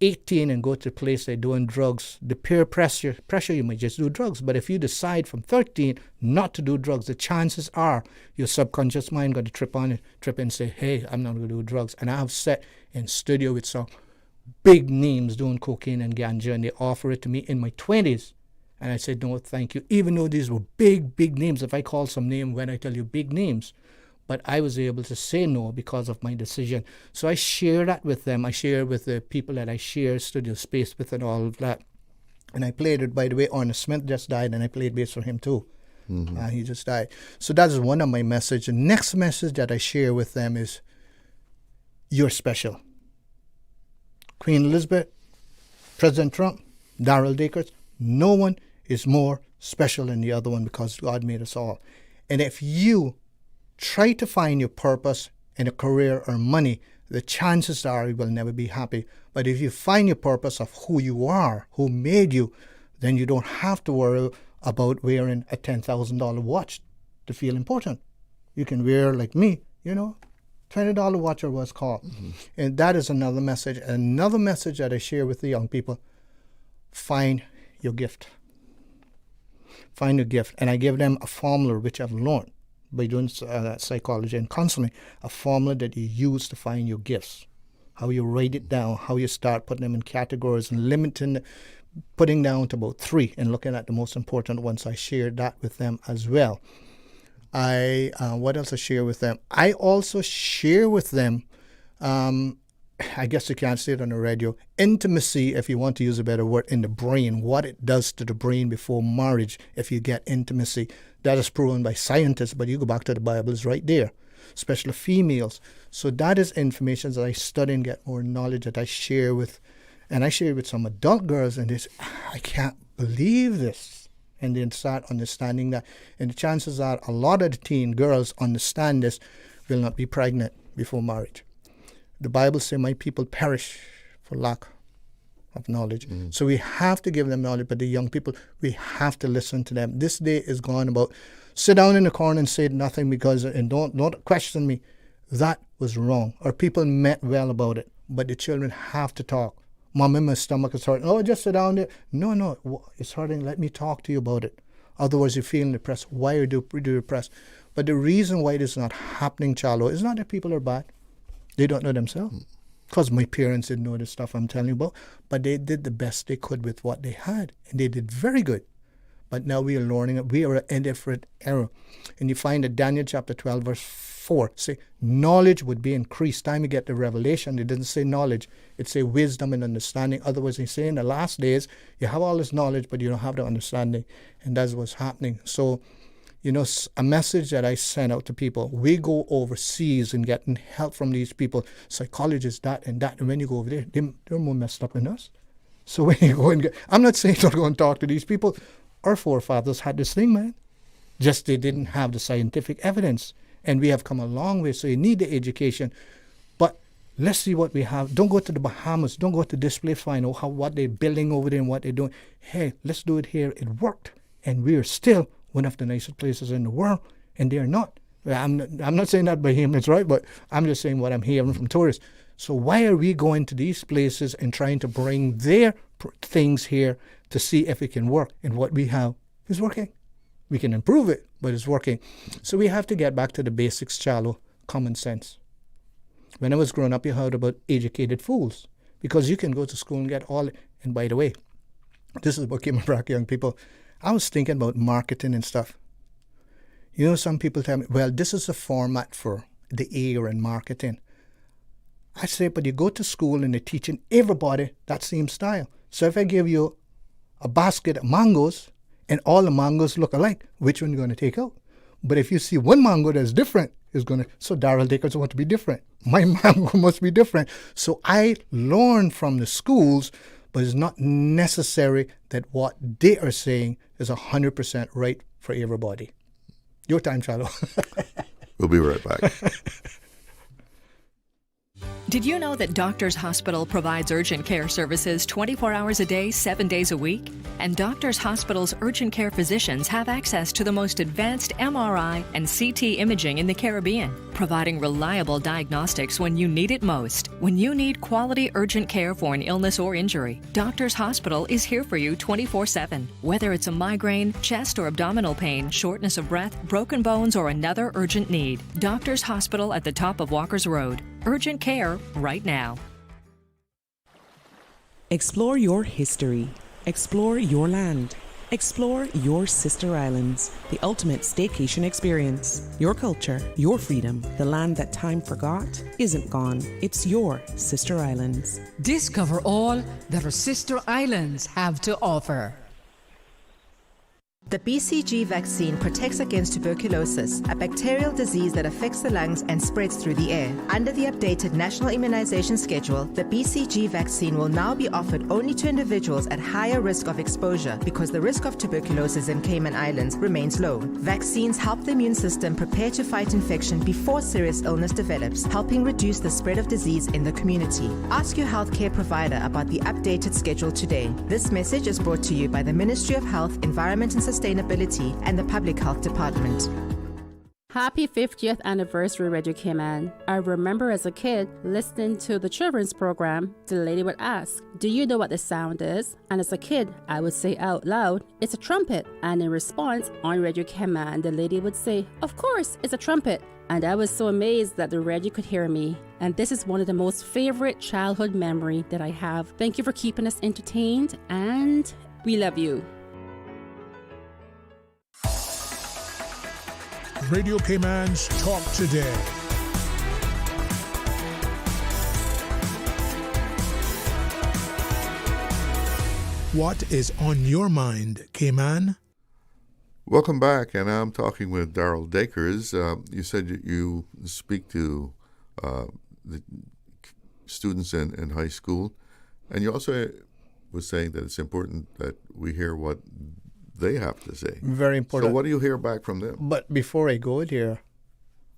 18 and go to a place they're doing drugs. The peer pressure, you might just do drugs. But if you decide from 13 not to do drugs, the chances are your subconscious mind going to trip in and say, hey, I'm not going to do drugs. And I have sat in studio with some big names doing cocaine and ganja, and they offer it to me in my 20s. And I said, no, thank you. Even though these were big names, if I call some name when I tell you big names, but I was able to say no because of my decision. So I share that with them. I share with the people that I share studio space with and all of that. And I played it, by the way, Arnold Smith just died, and I played bass for him too. Mm-hmm. He just died. So that's one of my messages. The next message that I share with them is, you're special. Queen Elizabeth, President Trump, Daryl Dacre, no one is more special than the other one because God made us all. And if you try to find your purpose in a career or money, the chances are you will never be happy. But if you find your purpose of who you are, who made you, then you don't have to worry about wearing a $10,000 watch to feel important. You can wear, like me, $20 watch or what's called. Mm-hmm. And that is another message. Another message that I share with the young people, find your gift. Find your gift. And I give them a formula which I've learned by doing psychology and counseling, a formula that you use to find your gifts. How you write it down, how you start putting them in categories and putting down to about 3 and looking at the most important ones. I share that with them as well. What else I share with them? I also share with them, I guess you can't say it on the radio, intimacy, if you want to use a better word, in the brain, what it does to the brain before marriage if you get intimacy. That is proven by scientists, but you go back to the Bible, it's right there, especially females. So that is information that I study and get more knowledge that I share with, and I share with some adult girls, and they say, I can't believe this. and then start understanding that. And the chances are a lot of the teen girls understand this will not be pregnant before marriage. The Bible says, my people perish for lack of knowledge. So we have to give them knowledge, but the young people, we have to listen to them. This day is gone about sit down in the corner and say nothing and don't question me. That was wrong. Or people meant well about it, but the children have to talk. Mom, my stomach is hurting. Oh, just sit down there. No, it's hurting. Let me talk to you about it. Otherwise, you're feeling depressed. Why are you depressed? But the reason why it is not happening, Charlo, is not that people are bad. They don't know themselves. Because my parents didn't know the stuff I'm telling you about. But they did the best they could with what they had. And they did very good. But now we are learning. We are in a different era. And you find that Daniel chapter 12, verse 4, say, knowledge would be increased. Time you get the revelation, it doesn't say knowledge. It say wisdom and understanding. Otherwise, they say in the last days, you have all this knowledge, but you don't have the understanding. And that's what's happening. So, a message that I send out to people, we go overseas and getting help from these people, psychologists, that and that. And when you go over there, they're more messed up than us. So when you go and I'm not saying don't go and talk to these people. Our forefathers had this thing, man. Just they didn't have the scientific evidence. And we have come a long way, so you need the education. But let's see what we have. Don't go to the Bahamas. Don't go to display find out what they're building over there and what they're doing. Hey, let's do it here. It worked. And we are still one of the nicest places in the world. And they're not. I'm not saying that by him, it's right, but I'm just saying what I'm hearing from tourists. So why are we going to these places and trying to bring their things here to see if it can work? And what we have is working. We can improve it, but it's working. So we have to get back to the basics, Charlo, common sense. When I was growing up, you heard about educated fools, because you can go to school and get all. And by the way, this is what came back, young people. I was thinking about marketing and stuff. Some people tell me, well, this is the format for the era in marketing. I say, but you go to school and they're teaching everybody that same style. So if I give you a basket of mangoes, and all the mangoes look alike, which one are you going to take out? But if you see one mango that's different, so Daryl Dickers want to be different. My mango must be different. So I learn from the schools, but it's not necessary that what they are saying is 100% right for everybody. Your time, Charlo. We'll be right back. Did you know that Doctors Hospital provides urgent care services 24 hours a day, 7 days a week? And Doctors Hospital's urgent care physicians have access to the most advanced MRI and CT imaging in the Caribbean, providing reliable diagnostics when you need it most. When you need quality urgent care for an illness or injury, Doctors Hospital is here for you 24/7. Whether it's a migraine, chest or abdominal pain, shortness of breath, broken bones, or another urgent need, Doctors Hospital at the top of Walker's Road. Urgent care right now. Explore your history. Explore your land. Explore your sister islands, the ultimate staycation experience. Your culture, your freedom, the land that time forgot isn't gone. It's your sister islands. Discover all that our sister islands have to offer. The BCG vaccine protects against tuberculosis, a bacterial disease that affects the lungs and spreads through the air. Under the updated National Immunization Schedule, the BCG vaccine will now be offered only to individuals at higher risk of exposure because the risk of tuberculosis in Cayman Islands remains low. Vaccines help the immune system prepare to fight infection before serious illness develops, helping reduce the spread of disease in the community. Ask your healthcare provider about the updated schedule today. This message is brought to you by the Ministry of Health, Environment and Sustainability and the Public Health Department. Happy 50th anniversary, Radio Cayman. I remember as a kid listening to the children's program, the lady would ask, "Do you know what the sound is?" And as a kid, I would say out loud, "It's a trumpet." And in response, on Radio Cayman, the lady would say, "Of course, it's a trumpet." And I was so amazed that the radio could hear me. And this is one of the most favorite childhood memory that I have. Thank you for keeping us entertained, and we love you. Radio Cayman's Talk Today. What is on your mind, Cayman? Welcome back, and I'm talking with Daryl Dakers. You said you speak to the students in high school, and you also was saying that it's important that we hear what they have to say. Very important. So what do you hear back from them? But before I go there,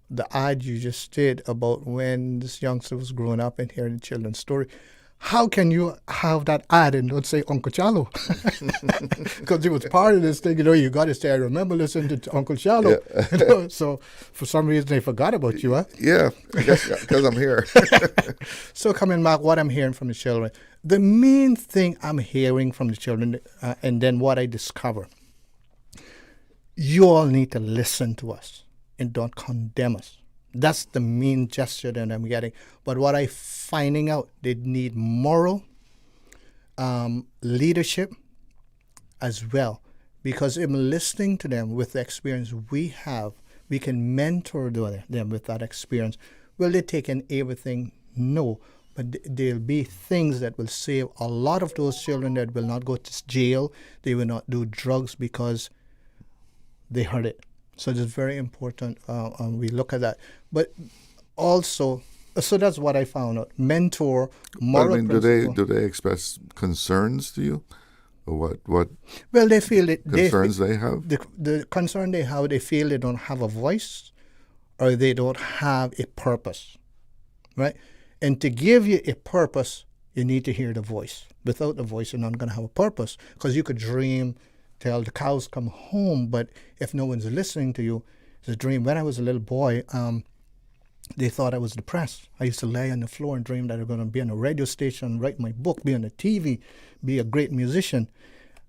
the ad you just did about when this youngster was growing up and hearing the children's story, how can you have that ad and don't say Uncle Chalo? Because it was part of this thing, you got to say, I remember listening to Uncle Chalo. Yeah. So for some reason they forgot about you, huh? Yeah, I guess because I'm here. So coming back, what I'm hearing from the children, the main thing I'm hearing from the children, and then what I discover, you all need to listen to us and don't condemn us. That's the main gesture that I'm getting. But what I'm finding out, they need moral leadership as well. Because in listening to them with the experience we have, we can mentor them with that experience. Will they take in everything? No. But there'll be things that will save a lot of those children that will not go to jail. They will not do drugs because they heard it. So it's very important we look at that. But also, so that's what I found out. Mentor, moral principle. Do they express concerns to you? Or what well, they feel it. Concerns they have? The concern they have, they feel they don't have a voice or they don't have a purpose, right? And to give you a purpose, you need to hear the voice. Without the voice, you're not going to have a purpose because you could dream till the cows come home, but if no one's listening to you, it's a dream. When I was a little boy, they thought I was depressed. I used to lay on the floor and dream that I was going to be on a radio station, write my book, be on the TV, be a great musician.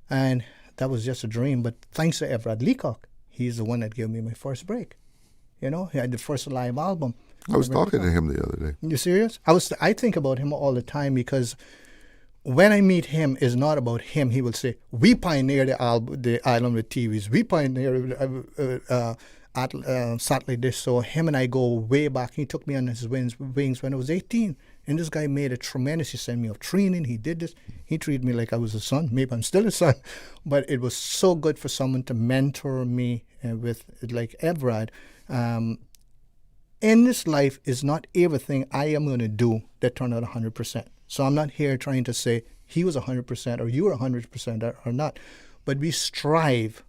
And that was just a dream. But thanks to Everard Leacock, he's the one that gave me my first break. He had the first live album. I was talking to him the other day. You serious? I think about him all the time because when I meet him, it's not about him. He will say, we pioneered the island with TVs. We pioneered satellite dish. So him and I go way back. He took me on his wings when I was 18. And this guy made a tremendous, he sent me off training. He did this. He treated me like I was a son. Maybe I'm still a son. But it was so good for someone to mentor me with like Everard. In this life is not everything I am going to do that turn out 100%. So I'm not here trying to say he was 100% or you were 100% or not. But we strive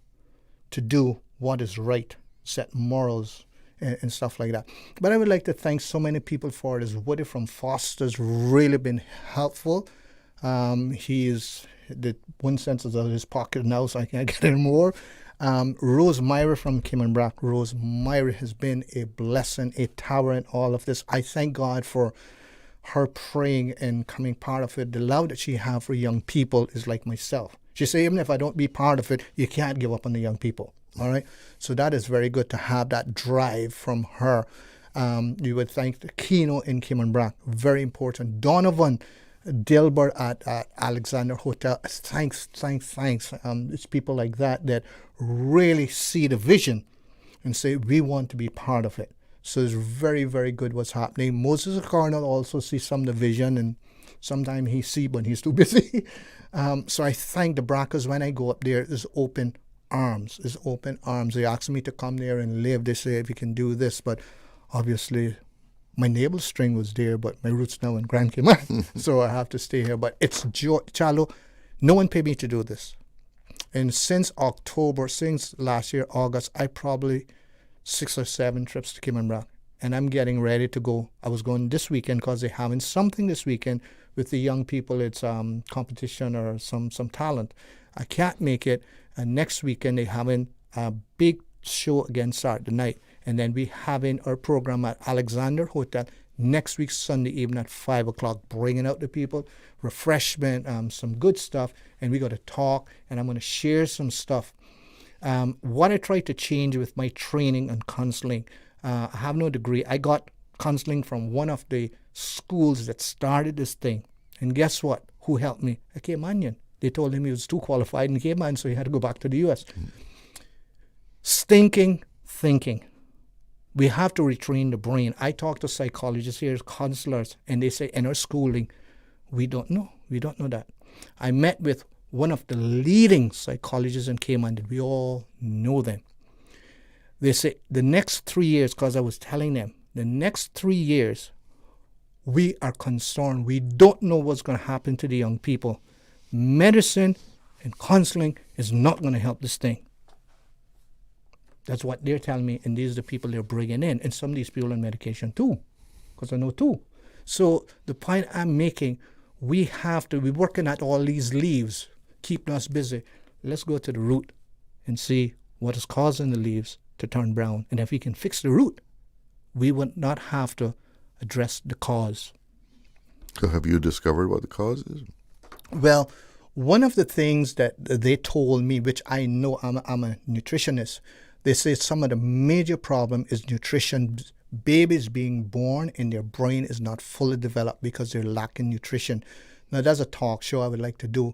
to do what is right, set morals and stuff like that. But I would like to thank so many people for this. Woody from Foster's really been helpful. He is, the one cent is out of his pocket now, so I can't get any more. Rose Myra from Kim and Brack. Rose Myra has been a blessing, a tower in all of this. I thank God for her praying and coming part of it. The love that she has for young people is like myself. She said, even if I don't be part of it, you can't give up on the young people. All right? So that is very good to have that drive from her. You would thank the Keno in Kim and Brack. Very important. Donovan Dilbert at Alexander Hotel. Thanks. It's people like that really see the vision and say, we want to be part of it. So it's very, very good what's happening. Moses O'Connell also sees some of the vision, and sometimes he sees when he's too busy. So I thank the Brackers when I go up there. It's open arms. They ask me to come there and live. They say if you can do this, but obviously my navel string was there, but my roots now in Grand Cayman, so I have to stay here. But it's Chalo. No one paid me to do this. And since last year, August, I probably 6 or 7 trips to Kim and Brack. And I'm getting ready to go. I was going this weekend because they're having something this weekend with the young people. It's competition or some talent. I can't make it. And next weekend they're having a big show again Saturday night. And then we having our program at Alexander Hotel next week, Sunday evening at 5 o'clock, bringing out the people, refreshment, some good stuff. And we got to talk, and I'm going to share some stuff. What I try to change with my training and counseling, I have no degree. I got counseling from one of the schools that started this thing. And guess what? Who helped me? A Caymanian. They told him he was too qualified in Cayman, so he had to go back to the U.S. Stinking thinking. We have to retrain the brain. I talk to psychologists here, counselors, and they say in our schooling, we don't know. We don't know that. I met with one of the leading psychologists in Cayman, that we all know them. They say the next 3 years, because I was telling them, the next 3 years, we are concerned. We don't know what's going to happen to the young people. Medicine and counseling is not going to help this thing. That's what they're telling me, and these are the people they're bringing in. And some of these people on medication too, because I know too. So the point I'm making, we're working at all these leaves, keeping us busy. Let's go to the root and see what is causing the leaves to turn brown. And if we can fix the root, we would not have to address the cause. So have you discovered what the cause is? Well, one of the things that they told me, which I know, I'm a nutritionist, they say some of the major problem is nutrition. Babies being born and their brain is not fully developed because they're lacking nutrition. Now, there's a talk show I would like to do,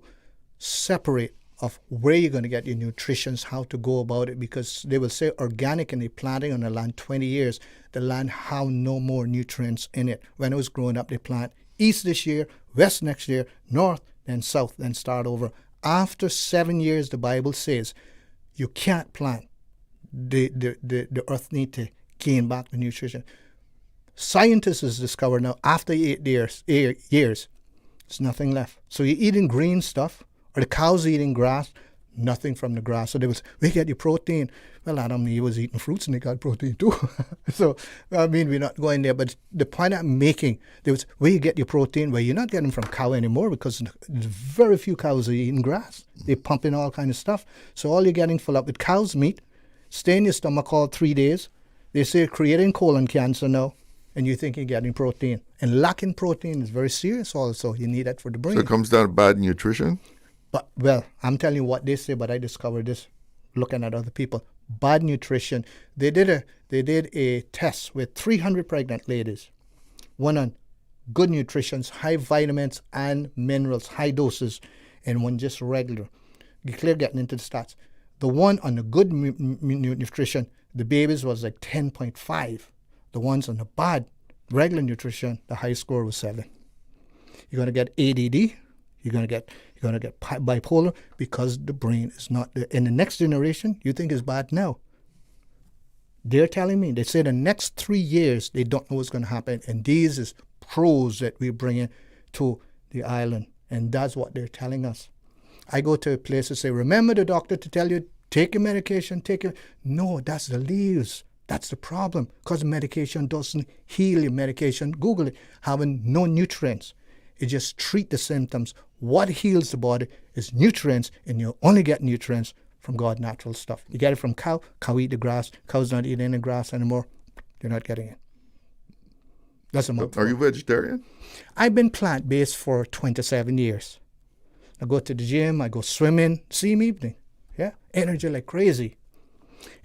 separate of where you're going to get your nutrition, how to go about it, because they will say organic and they're planting on the land 20 years. The land have no more nutrients in it. When I was growing up, they plant east this year, west next year, north, then south, then start over. After 7 years, the Bible says, you can't plant. The earth need to gain back the nutrition. Scientists has discovered now after 8 years, there's nothing left. So you're eating green stuff, or the cows eating grass, nothing from the grass. So they was, we get your protein. Well, Adam and Eve was eating fruits and they got protein too. So, I mean, we're not going there. But the point I'm making, there was, where you get your protein, well, you're not getting from cow anymore because there's very few cows are eating grass. They're pumping all kind of stuff. So all you're getting full up with cow's meat, stay in your stomach all 3 days. They say creating colon cancer now, and you think you're getting protein. And lacking protein is very serious also. You need that for the brain. So it comes down to bad nutrition? But, well, I'm telling you what they say, but I discovered this looking at other people. Bad nutrition. They did a test with 300 pregnant ladies. One on good nutrition, high vitamins and minerals, high doses, and one just regular. You're clear getting into the stats. The one on the good nutrition, the babies was like 10.5. The ones on the bad regular nutrition, the high score was 7. You're going to get ADD. You're going to get bipolar because the brain is not there. In the next generation, you think it's bad now. They're telling me, they say the next 3 years, they don't know what's going to happen. And these is pros that we're bringing to the island. And that's what they're telling us. I go to a place and say, remember the doctor to tell you, take your medication, take it. No, that's the leaves. That's the problem. Because medication doesn't heal your medication. Google it. Having no nutrients. It just treat the symptoms. What heals the body is nutrients, and you only get nutrients from God's natural stuff. You get it from cow. Cow eat the grass. Cow's not eating any grass anymore. You're not getting it. That's a Are you vegetarian? I've been plant-based for 27 years. I go to the gym. I go swimming. Same evening. Yeah, energy like crazy.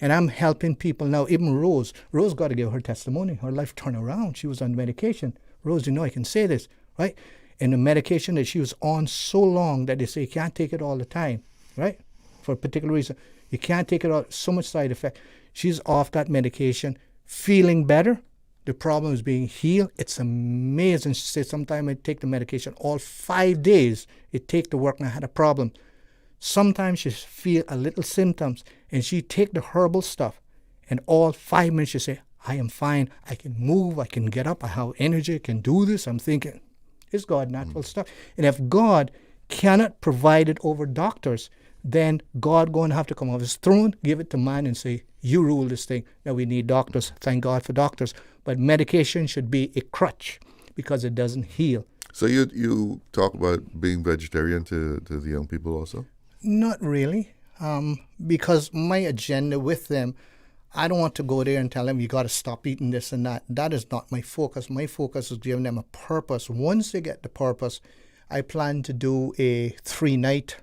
And I'm helping people now. Even Rose got to give her testimony. Her life turned around. She was on medication. Rose, you know I can say this, right? And the medication that she was on so long that they say you can't take it all the time, right? For a particular reason. You can't take it all, so much side effect. She's off that medication, feeling better. The problem is being healed. It's amazing. She said, sometimes I take the medication all 5 days. It take the work and I had a problem. Sometimes she feel a little symptoms and she take the herbal stuff and all 5 minutes she say, I am fine. I can move. I can get up. I have energy. I can do this. I'm thinking, it's God natural stuff. And if God cannot provide it over doctors, then God going to have to come off his throne, give it to man and say, you rule this thing. Now we need doctors. Thank God for doctors. But medication should be a crutch because it doesn't heal. So you talk about being vegetarian to the young people also? Not really, because my agenda with them, I don't want to go there and tell them you got to stop eating this and that. That is not my focus. My focus is giving them a purpose. Once they get the purpose, I plan to do a 3-night,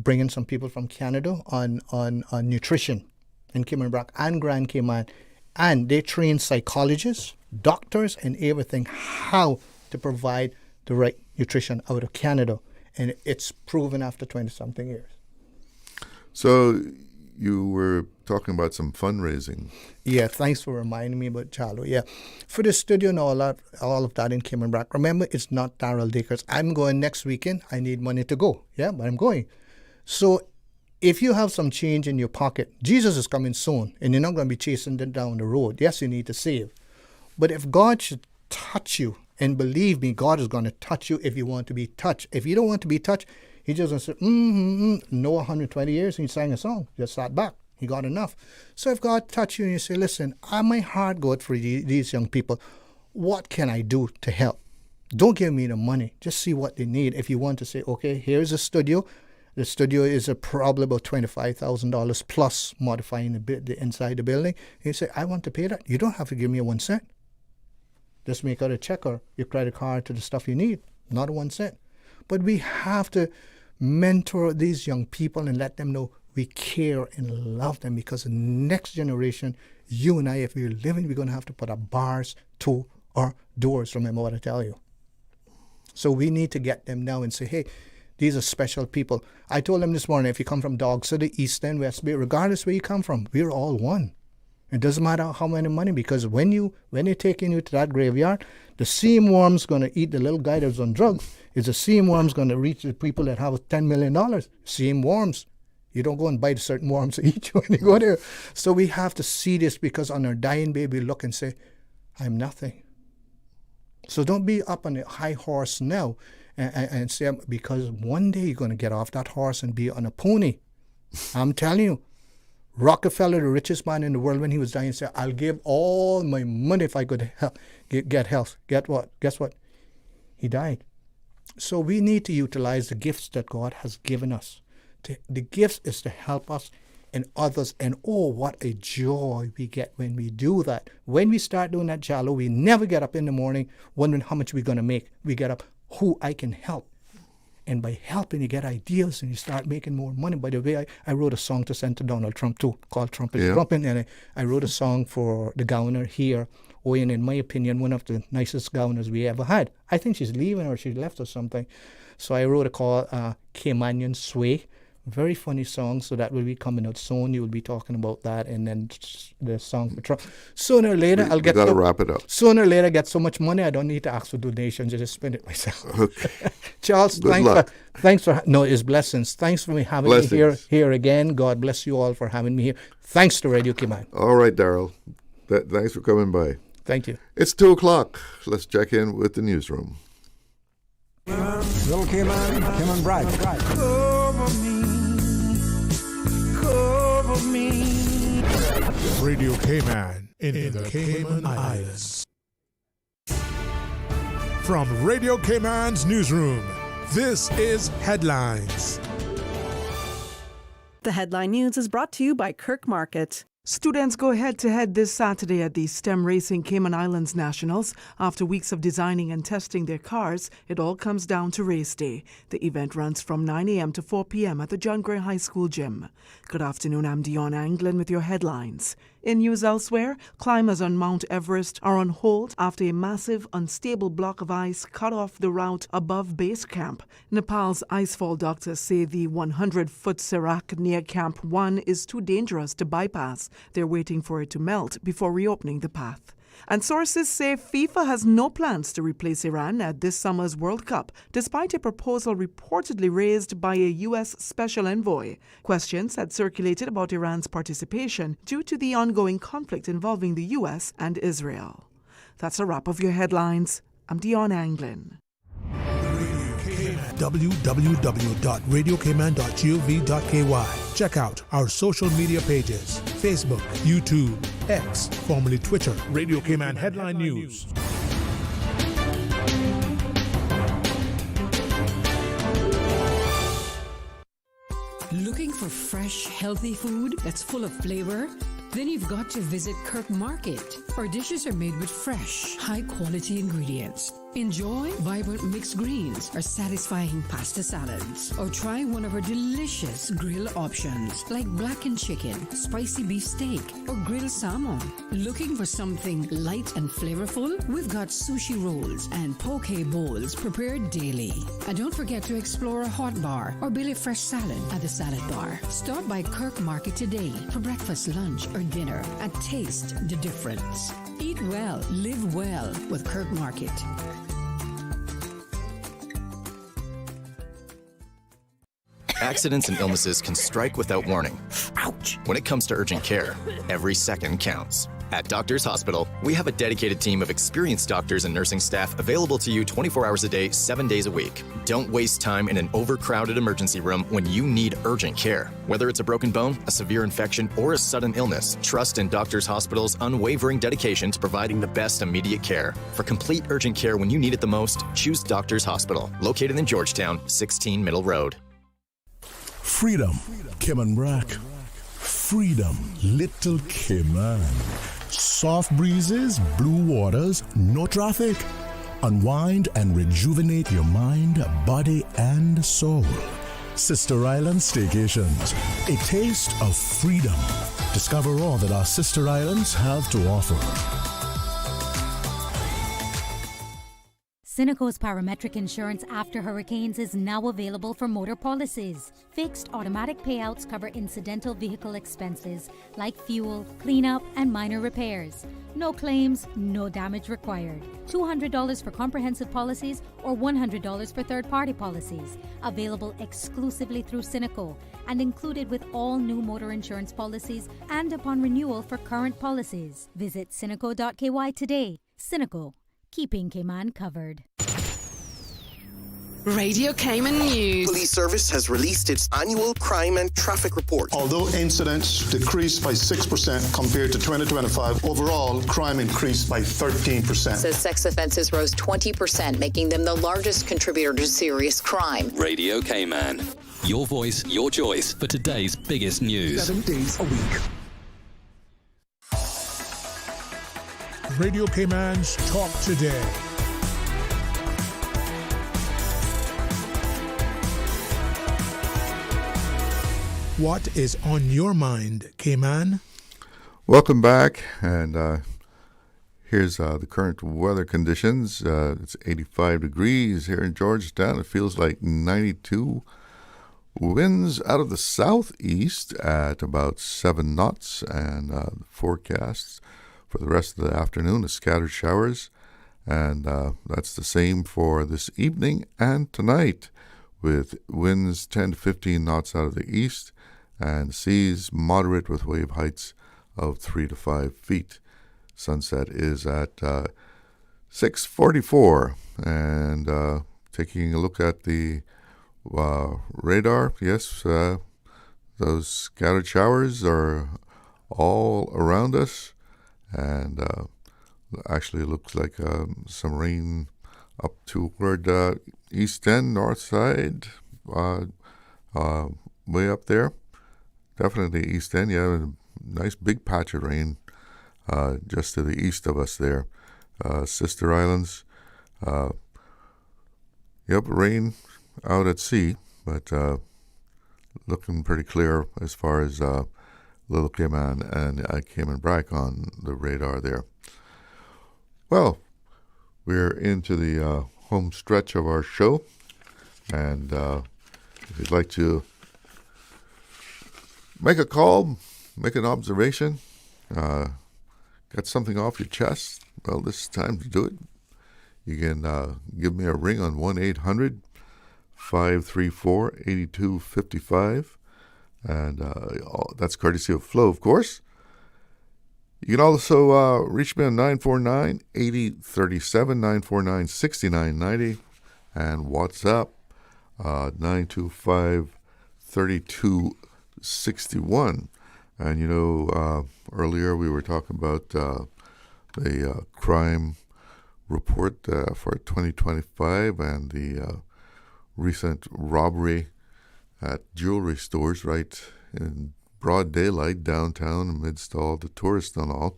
bringing some people from Canada on nutrition in Cayman Brac and Grand Cayman. And they train psychologists, doctors, and everything how to provide the right nutrition out of Canada. And it's proven after 20-something years. So you were talking about some fundraising. Yeah, thanks for reminding me about Charlo. Yeah, for the studio and all of that in Cayman Brac. Remember, it's not Darrell Dacres. I'm going next weekend. I need money to go. Yeah, but I'm going. So if you have some change in your pocket, Jesus is coming soon, and you're not going to be chasing them down the road. Yes, you need to save. But if God should touch you And believe me, God is going to touch you if you want to be touched. If you don't want to be touched, he just going to say, no 120 years, and he sang a song. Just sat back. He got enough. So if God touched you and you say, listen, my heart goes for these young people. What can I do to help? Don't give me the money. Just see what they need. If you want to say, okay, here's a studio. The studio is probably about $25,000 plus modifying the inside the building. And you say, I want to pay that. You don't have to give me 1 cent. Just make out a check or your credit card to the stuff you need, not 1 cent. But we have to mentor these young people and let them know we care and love them, because the next generation, you and I, if we're living, we're going to have to put our bars to our doors. Remember what I tell you. So we need to get them now and say, hey, these are special people. I told them this morning, if you come from Dog City, East End, West Bay, regardless where you come from, we're all one. It doesn't matter how many money, because when they're taking you to that graveyard, the seam worm's going to eat the little guy that's on drugs. Is the seam worm's going to reach the people that have $10 million? Seam worms. You don't go and bite certain worms to eat you when you go there. So we have to see this, because on our dying day, we look and say, I'm nothing. So don't be up on a high horse now and say, because one day you're going to get off that horse and be on a pony. I'm telling you. Rockefeller, the richest man in the world, when he was dying, said, I'll give all my money if I could get health. Get what? Guess what? He died. So we need to utilize the gifts that God has given us. The gifts is to help us and others. And oh, what a joy we get when we do that. When we start doing that, Jalo, we never get up in the morning wondering how much we're going to make. We get up, who I can help. And by helping, you get ideas and you start making more money. By the way, I wrote a song to send to Donald Trump too, called Trump is Trumping. And I wrote a song for the governor here. And in my opinion, one of the nicest governors we ever had. I think she's leaving or she left or something. So I wrote a call, Caymanian Sway. Very funny song, so that will be coming out soon. You will be talking about that, and then the song for Trump. Sooner or later, I'll get. Gotta wrap it up. Sooner or later, I get so much money, I don't need to ask for donations. I just spend it myself. Okay. Charles, thanks for it's blessings. Thanks for having me here again. God bless you all for having me here. Thanks to Radio Cayman. All right, Daryl. Thanks for coming by. Thank you. It's 2:00. Let's check in with the newsroom. Little Cayman Bright. Cover me. Radio Cayman in the Cayman Islands. From Radio Cayman's newsroom, this is Headlines. The headline news is brought to you by Kirk Market. Students go head-to-head this Saturday at the STEM Racing Cayman Islands Nationals. After weeks of designing and testing their cars, it all comes down to race day. The event runs from 9 a.m. to 4 p.m. at the John Gray High School gym. Good afternoon, I'm Dion Anglin with your headlines. In news elsewhere, climbers on Mount Everest are on hold after a massive, unstable block of ice cut off the route above base camp. Nepal's icefall doctors say the 100-foot Serac near Camp 1 is too dangerous to bypass. They're waiting for it to melt before reopening the path. And sources say FIFA has no plans to replace Iran at this summer's World Cup, despite a proposal reportedly raised by a U.S. special envoy. Questions had circulated about Iran's participation due to the ongoing conflict involving the U.S. and Israel. That's a wrap of your headlines. I'm Dion Anglin. www.radiocayman.gov.ky. Check out our social media pages: Facebook, YouTube, X, formerly Twitter, Radio Cayman Headline News. Looking for fresh, healthy food that's full of flavor? Then you've got to visit Kirk Market. Our dishes are made with fresh, high-quality ingredients. Enjoy vibrant mixed greens or satisfying pasta salads. Or try one of our delicious grill options like blackened chicken, spicy beef steak, or grilled salmon. Looking for something light and flavorful? We've got sushi rolls and poke bowls prepared daily. And don't forget to explore a hot bar or Billy Fresh salad at the salad bar. Stop by Kirk Market today for breakfast, lunch, or dinner and taste the difference. Eat well, live well with Kirk Market. Accidents and illnesses can strike without warning. Ouch! When it comes to urgent care, every second counts. At Doctors Hospital, we have a dedicated team of experienced doctors and nursing staff available to you 24 hours a day, 7 days a week. Don't waste time in an overcrowded emergency room when you need urgent care. Whether it's a broken bone, a severe infection, or a sudden illness, trust in Doctors Hospital's unwavering dedication to providing the best immediate care. For complete urgent care when you need it the most, choose Doctors Hospital, located in Georgetown, 16 Middle Road. Freedom, Cayman Brack. Freedom, Little Cayman. Soft breezes, blue waters, no traffic. Unwind and rejuvenate your mind, body, and soul. Sister Island Staycations, a taste of freedom. Discover all that our sister islands have to offer. Cineco's parametric insurance after hurricanes is now available for motor policies. Fixed automatic payouts cover incidental vehicle expenses like fuel, cleanup, and minor repairs. No claims, no damage required. $200 for comprehensive policies or $100 for third-party policies. Available exclusively through Cineco and included with all new motor insurance policies and upon renewal for current policies. Visit Cineco.ky today. Cineco, keeping Cayman covered. Radio Cayman News. Police Service has released its annual crime and traffic report. Although incidents decreased by 6% compared to 2025, overall crime increased by 13%. Says sex offenses rose 20%, making them the largest contributor to serious crime. Radio Cayman. Your voice, your choice for today's biggest news. 7 days a week. Radio Cayman's Talk Today. What is on your mind, Cayman? Welcome back, and here's the current weather conditions. It's 85 degrees here in Georgetown. It feels like 92. Winds out of the southeast at about 7 knots, and forecasts for the rest of the afternoon is scattered showers, and that's the same for this evening and tonight, with winds 10 to 15 knots out of the east, and seas moderate with wave heights of 3 to 5 feet. Sunset is at 6:44, and taking a look at the radar, yes, those scattered showers are all around us, and actually looks like some rain up toward east end, north side, way up there. Definitely east end, yeah, a nice big patch of rain just to the east of us there. Sister Islands, yep, rain out at sea, but looking pretty clear as far as Little Cayman and Cayman Brack on the radar there. Well, we're into the home stretch of our show, and if you'd like to make a call, make an observation, get something off your chest, well, this is time to do it. You can give me a ring on 1-800-534-8255, and that's courtesy of Flo, of course. You can also reach me on 949-8037, 949-6990, and WhatsApp 925-3261. And you know, earlier we were talking about the crime report for 2025 and the recent robbery at jewelry stores right in broad daylight downtown amidst all the tourists and all.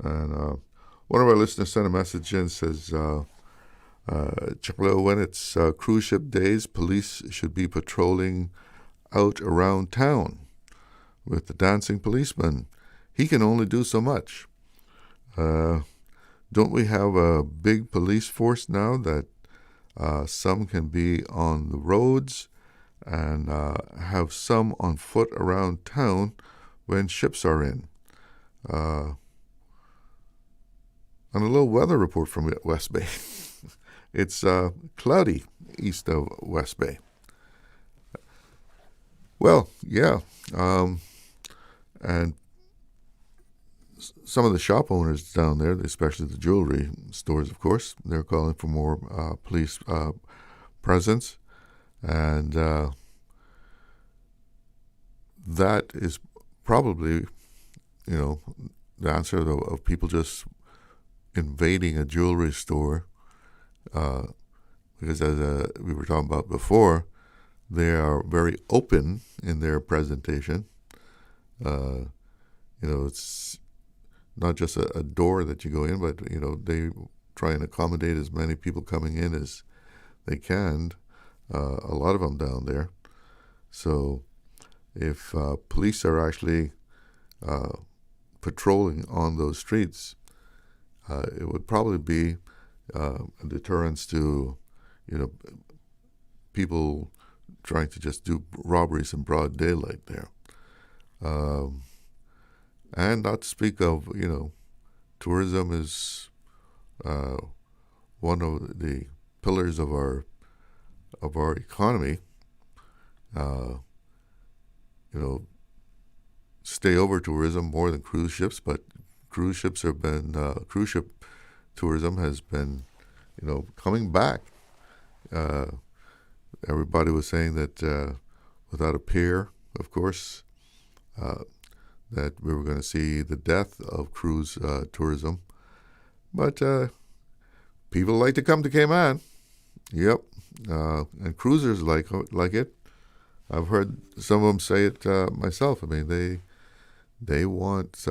And one of our listeners sent a message in, says, Chaklo, when it's cruise ship days, police should be patrolling out around town with the dancing policeman. He can only do so much. Don't we have a big police force now that some can be on the roads and have some on foot around town when ships are in? On a little weather report from West Bay. It's cloudy east of West Bay. Well, yeah. And some of the shop owners down there, especially the jewelry stores, of course, they're calling for more police presence. And that is probably, the answer of people just invading a jewelry store. Because as we were talking about before, they are very open in their presentation. It's not just a door that you go in, but, they try and accommodate as many people coming in as they can, a lot of them down there. So if police are actually patrolling on those streets, it would probably be a deterrence to, people trying to just do robberies in broad daylight there. And not to speak of, tourism is one of the pillars of our economy. Stay over tourism more than cruise ships, but cruise ship tourism has been, coming back. Everybody was saying that without a pier, of course, that we were going to see the death of cruise tourism. But people like to come to Cayman. Yep. And cruisers like it. I've heard some of them say it myself. I mean, they want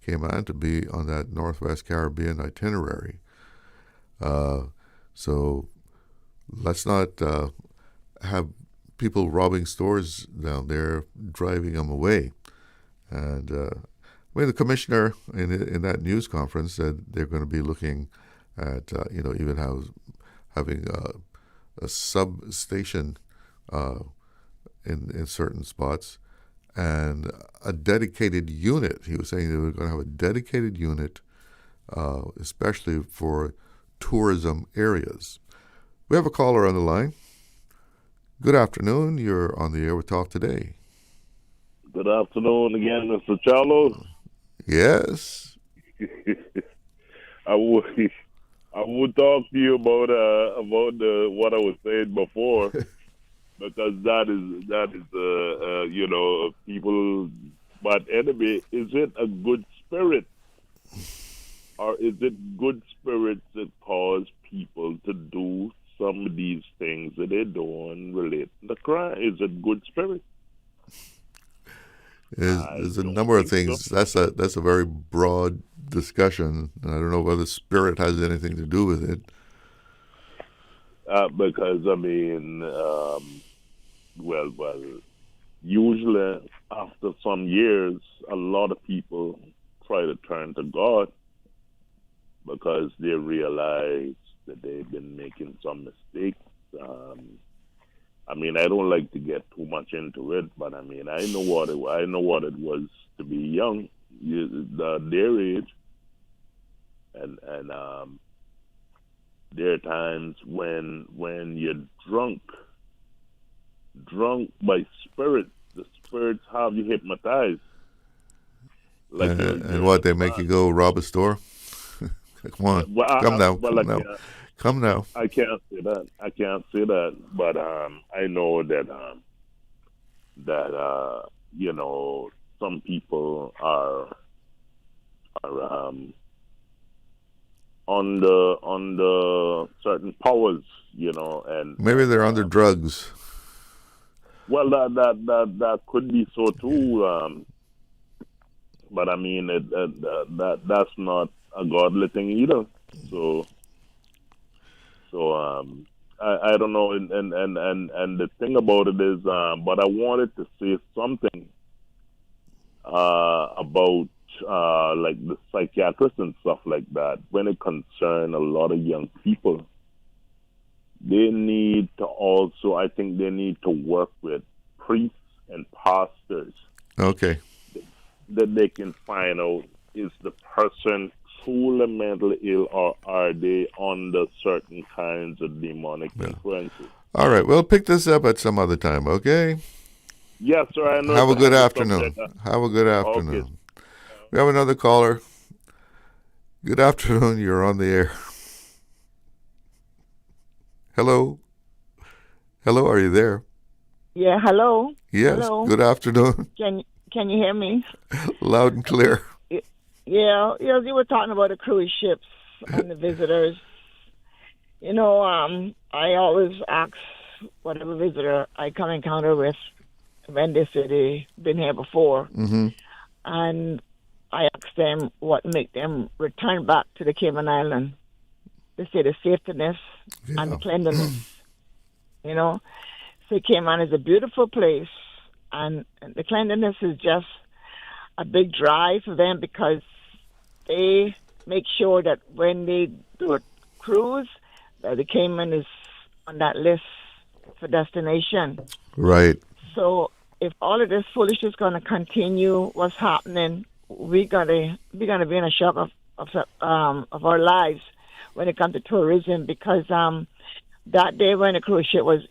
Cayman to be on that Northwest Caribbean itinerary. So let's not have people robbing stores down there, driving them away. And the commissioner in that news conference said they're going to be looking at even having a substation in certain spots and a dedicated unit. He was saying they were going to have a dedicated unit, especially for tourism areas. We have a caller on the line. Good afternoon. You're on the air with Talk Today. Good afternoon again, Mr. Charlo. Yes. I would talk to you about what I was saying before, because that is people. But anyway, is it a good spirit, or is it good spirits that cause people to do some of these things that they're doing related to crime? Is it good spirit? There's a number of things. So. That's a very broad discussion. I don't know whether spirit has anything to do with it. Because usually after some years, a lot of people try to turn to God because they realize that they've been making some mistakes. I don't like to get too much into it, but I know what it was to be young, their age, and there are times when you're drunk by spirits. The spirits have you hypnotized. Like and what, they make you go rob a store? Come on, come now. I can't say that. But I know that some people are under certain powers, and maybe they're under drugs. Well, that could be so too. But that's not a godly thing either. So I don't know, and the thing about it is, but I wanted to say something about like the psychiatrists and stuff like that. When it concerns a lot of young people, they need to also, I think they need to work with priests and pastors. Okay. That they can find out, is the person truly mentally ill, or are they under certain kinds of demonic influences? All right, we'll pick this up at some other time, okay? Yes, sir. I know. Have a good afternoon. Have a good afternoon. We have another caller. Good afternoon. You're on the air. Hello. Hello, are you there? Yeah, hello. Yes. Hello. Good afternoon. Can you hear me? Loud and clear. Yeah, you were talking about the cruise ships and the visitors. You know, I always ask whatever visitor I come encounter with when they say they've been here before. Mm-hmm. And I ask them what make them return back to the Cayman Island. They say the safetyness and the cleanliness. You know, so Cayman is a beautiful place, and the cleanliness is just a big drive for them because they make sure that when they do a cruise, that the Cayman is on that list for destination. Right. So if all of this foolishness is going to continue, what's happening, we're gonna be in a shock of our lives when it comes to tourism, because that day when the cruise ship was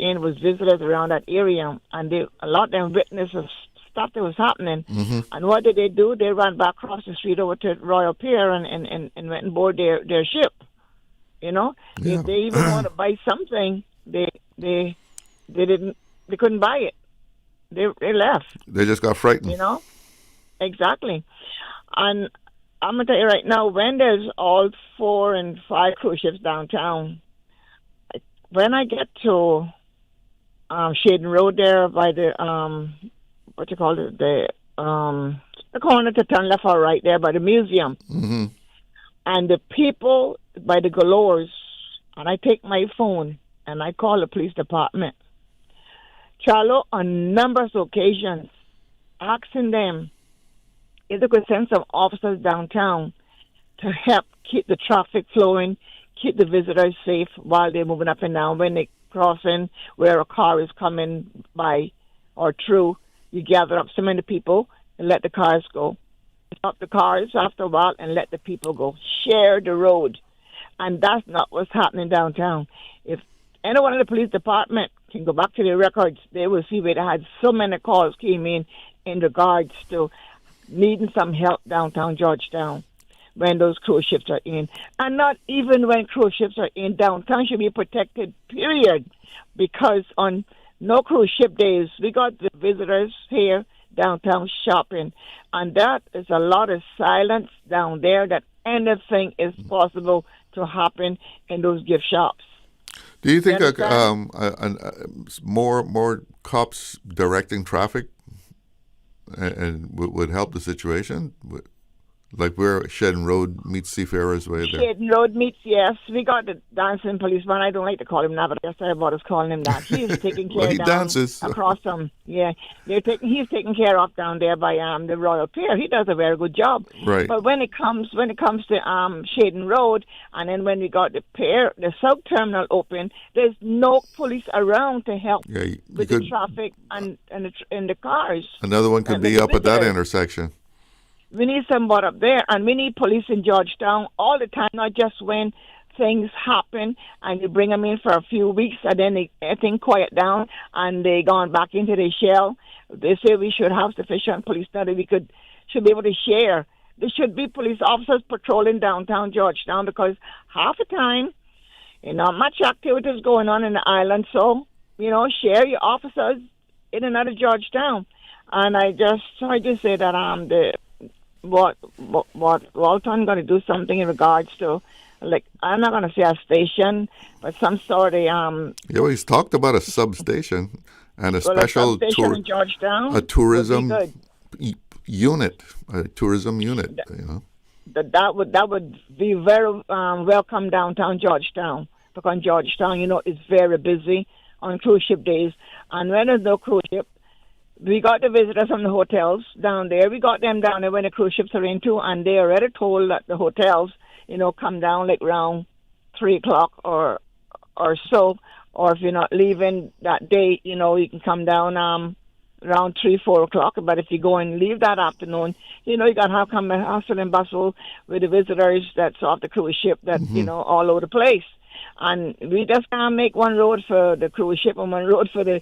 visitors around that area, and a lot of them witnessed stuff that was happening. Mm-hmm. And what did they do? They ran back across the street over to Royal Pier and went and board their ship. You know, if they even want to buy something, they couldn't buy it. They left. They just got frightened. You know, exactly. And I'm gonna tell you right now, when there's all 4 and 5 cruise ships downtown, when I get to Shaden Road there by the what you call it, the corner to turn left or right there by the museum, mm-hmm. and the people by the galores, and I take my phone and I call the police department. Charlo, on numerous occasions, asking them if they could send some officers downtown to help keep the traffic flowing, keep the visitors safe while they're moving up and down. When they cross in where a car is coming by or through, you gather up so many people and let the cars go. Stop the cars after a while and let the people go. Share the road. And that's not what's happening downtown. If anyone in the police department can go back to their records, they will see where they had so many calls came in regards to needing some help downtown Georgetown when those cruise ships are in. And not even when cruise ships are in, downtown should be protected, period. Because on no cruise ship days, we got the visitors here downtown shopping. And that is a lot of silence down there that anything is possible to happen in those gift shops. Do you think more cops directing traffic and would help the situation? Like where Shaden Road meets Seafarers Way there? Shaden Road meets, yes. We got the dancing policeman. I don't like to call him that, but I guess everybody's calling him that. He's taking care well, he down dances. Across them. Yeah, he's taking care of down there by the Royal Pier. He does a very good job. Right. But when it comes to Shaden Road, and then when we got the pier, the South Terminal open, there's no police around to help with the traffic and the cars. Another one could be up at that intersection. We need somebody up there, and we need police in Georgetown all the time, not just when things happen and you bring them in for a few weeks and then everything quiet down and they gone back into their shell. They say we should have sufficient police now that we should be able to share. There should be police officers patrolling downtown Georgetown because half the time, not much activities going on in the island. So, share your officers in and out of Georgetown. And I just say that what Walton going to do something in regards to, like, I'm not going to say a station, but some sort of he's talked about a substation and a special in Georgetown, a tourism unit, a tourism unit. That would be very welcome downtown Georgetown, because Georgetown, is very busy on cruise ship days, and when there's no cruise ship, we got the visitors from the hotels down there. We got them down there when the cruise ships are in too, and they already told that the hotels, come down like around 3 o'clock or so. Or if you're not leaving that day, you can come down around 3, 4 o'clock. But if you go and leave that afternoon, you got to have come hustle and bustle with the visitors that's off the cruise ship that, all over the place. And we just can't make one road for the cruise ship and one road for the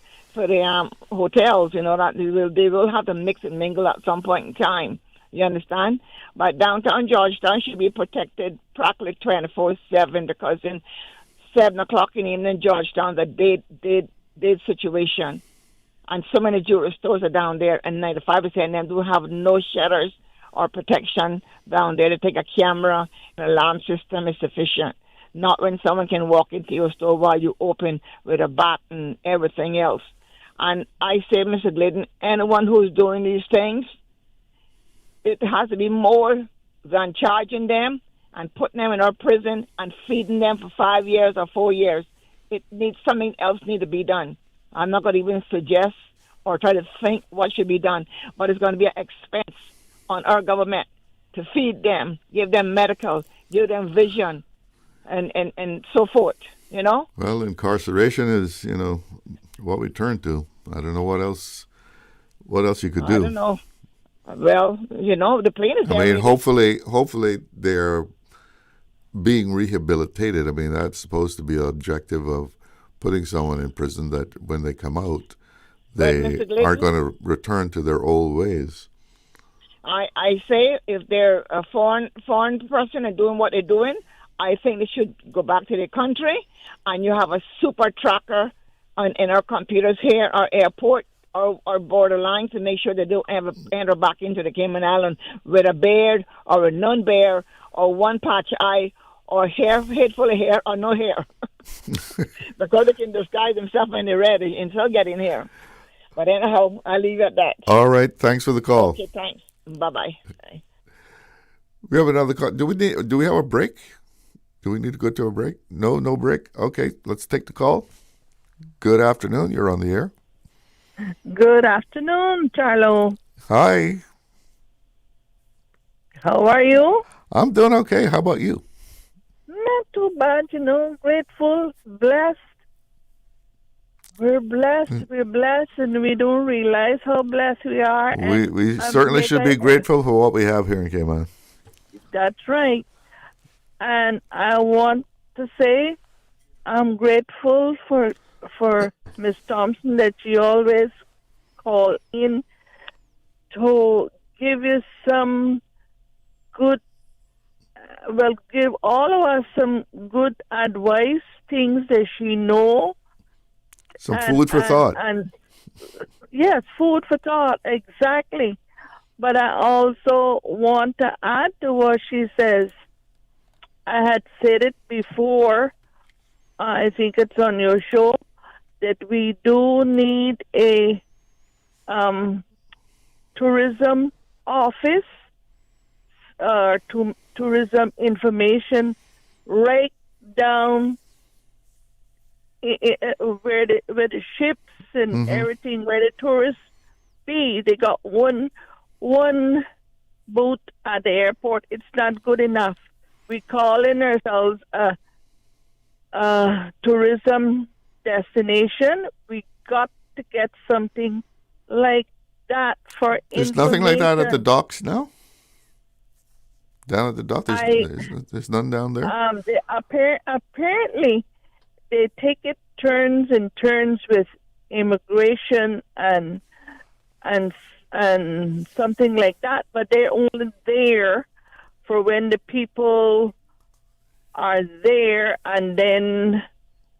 hotels. That they will have to mix and mingle at some point in time. You understand? But downtown Georgetown should be protected practically 24/7 because in 7 o'clock in the evening, Georgetown's a dead situation. And so many jewelry stores are down there, and 95% of them do have no shutters or protection down there to take a camera. An alarm system is sufficient. Not when someone can walk into your store while you open with a bat and everything else. And I say, Mr. Glidden, anyone who's doing these things, it has to be more than charging them and putting them in our prison and feeding them for 5 years or 4 years. It needs something else need to be done. I'm not going to even suggest or try to think what should be done, but it's going to be an expense on our government to feed them, give them medical, give them vision, and so forth, you know? Well, incarceration is, what we turn to. I don't know what else you could do. I don't know. Well, the plane is there. I mean, hopefully they're being rehabilitated. I mean, that's supposed to be an objective of putting someone in prison, that when they come out, they aren't going to return to their old ways. I say if they're a foreign person and doing what they're doing, I think they should go back to their country, and you have a super tracker in our computers here, our airport, or borderline to make sure they don't ever enter back into the Cayman Island with a beard or a non-bear or one patch eye or head full of hair or no hair. Because they can disguise themselves when they're ready until getting here. But anyhow, I'll leave it at that. All right. Thanks for the call. Okay, thanks. Bye-bye. Bye. We have another call. Do we have a break? Do we need to go to a break? No break? Okay, let's take the call. Good afternoon. You're on the air. Good afternoon, Charlo. Hi. How are you? I'm doing okay. How about you? Not too bad, grateful, blessed. We're blessed, and we don't realize how blessed we are. We certainly should be grateful for what we have here in Cayman. That's right. And I want to say I'm grateful for Miss Thompson that she always call in to give you some good, give all of us some good advice, things that she know. Some food for thought. And yes, food for thought, exactly. But I also want to add to what she says. I had said it before, I think it's on your show, that we do need a tourism office, tourism information right down where the ships and everything, where the tourists be. They got one booth at the airport. It's not good enough. We calling ourselves a tourism destination. We got to get something like that for There's nothing like that at the docks now? Down at the dock? There's none down there? Apparently, they take it turns and turns with immigration and something like that, but they're only there for when the people are there, and then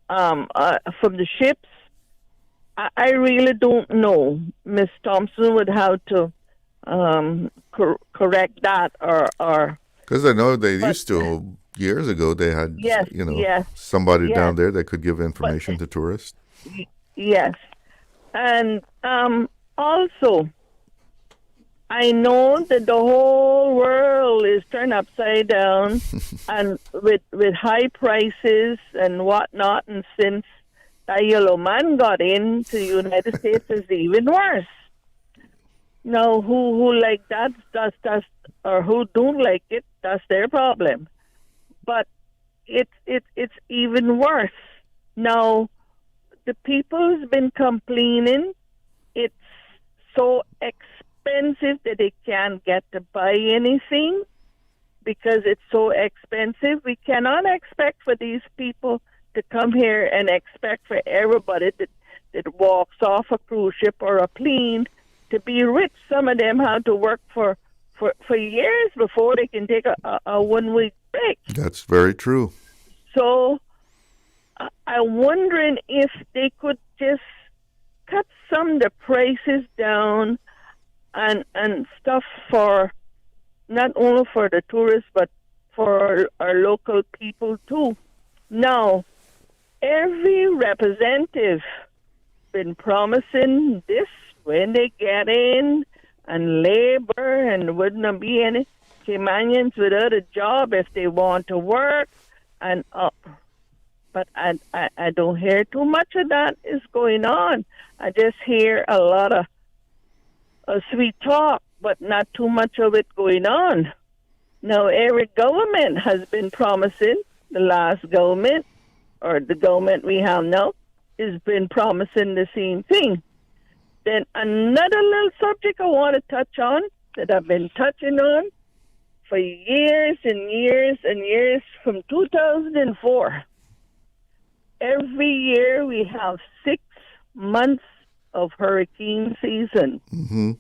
from the ships, I really don't know. Miss Thompson would have to correct that, or because I know they used to years ago. They had somebody down there that could give information to tourists. Yes, and also, I know that the whole world is turned upside down, and with high prices and whatnot, and since that yellow man got into the United States, it's even worse. Now, who like that, that's or who don't like it, that's their problem. But it's even worse. Now, the people's been complaining it's so expensive that they can't get to buy anything because it's so expensive. We cannot expect for these people to come here and expect for everybody that walks off a cruise ship or a plane to be rich. Some of them have to work for for years before they can take a 1 week break. That's very true. So I'm wondering if they could just cut some of the prices down and stuff for not only for the tourists but for our local people too. Now, every representative been promising this when they get in, and labor, and wouldn't be any Caymanians without a job if they want to work, and but I don't hear too much of that is going on. I just hear a lot of sweet talk, but not too much of it going on. Now, every government has been promising, the last government, or the government we have now, has been promising the same thing. Then another little subject I want to touch on that I've been touching on for years and years and years from 2004. Every year we have 6 months of hurricane season. Mm-hmm.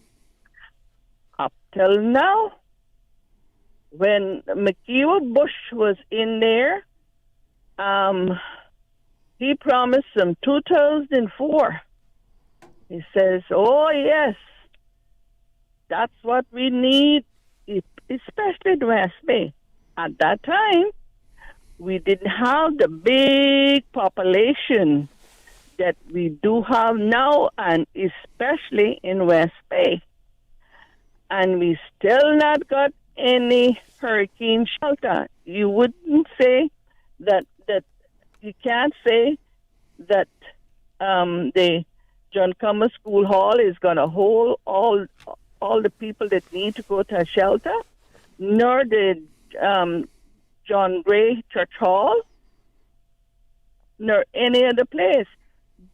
Up till now, when McKeown Bush was in there, he promised them 2004. He says, oh, yes, that's what we need, especially the West Bay. At that time, we didn't have the big population that we do have now, and especially in West Bay. And we still not got any hurricane shelter. You wouldn't say that you can't say that the John Cumber School Hall is going to hold all the people that need to go to a shelter, nor the John Gray Church Hall, nor any other place.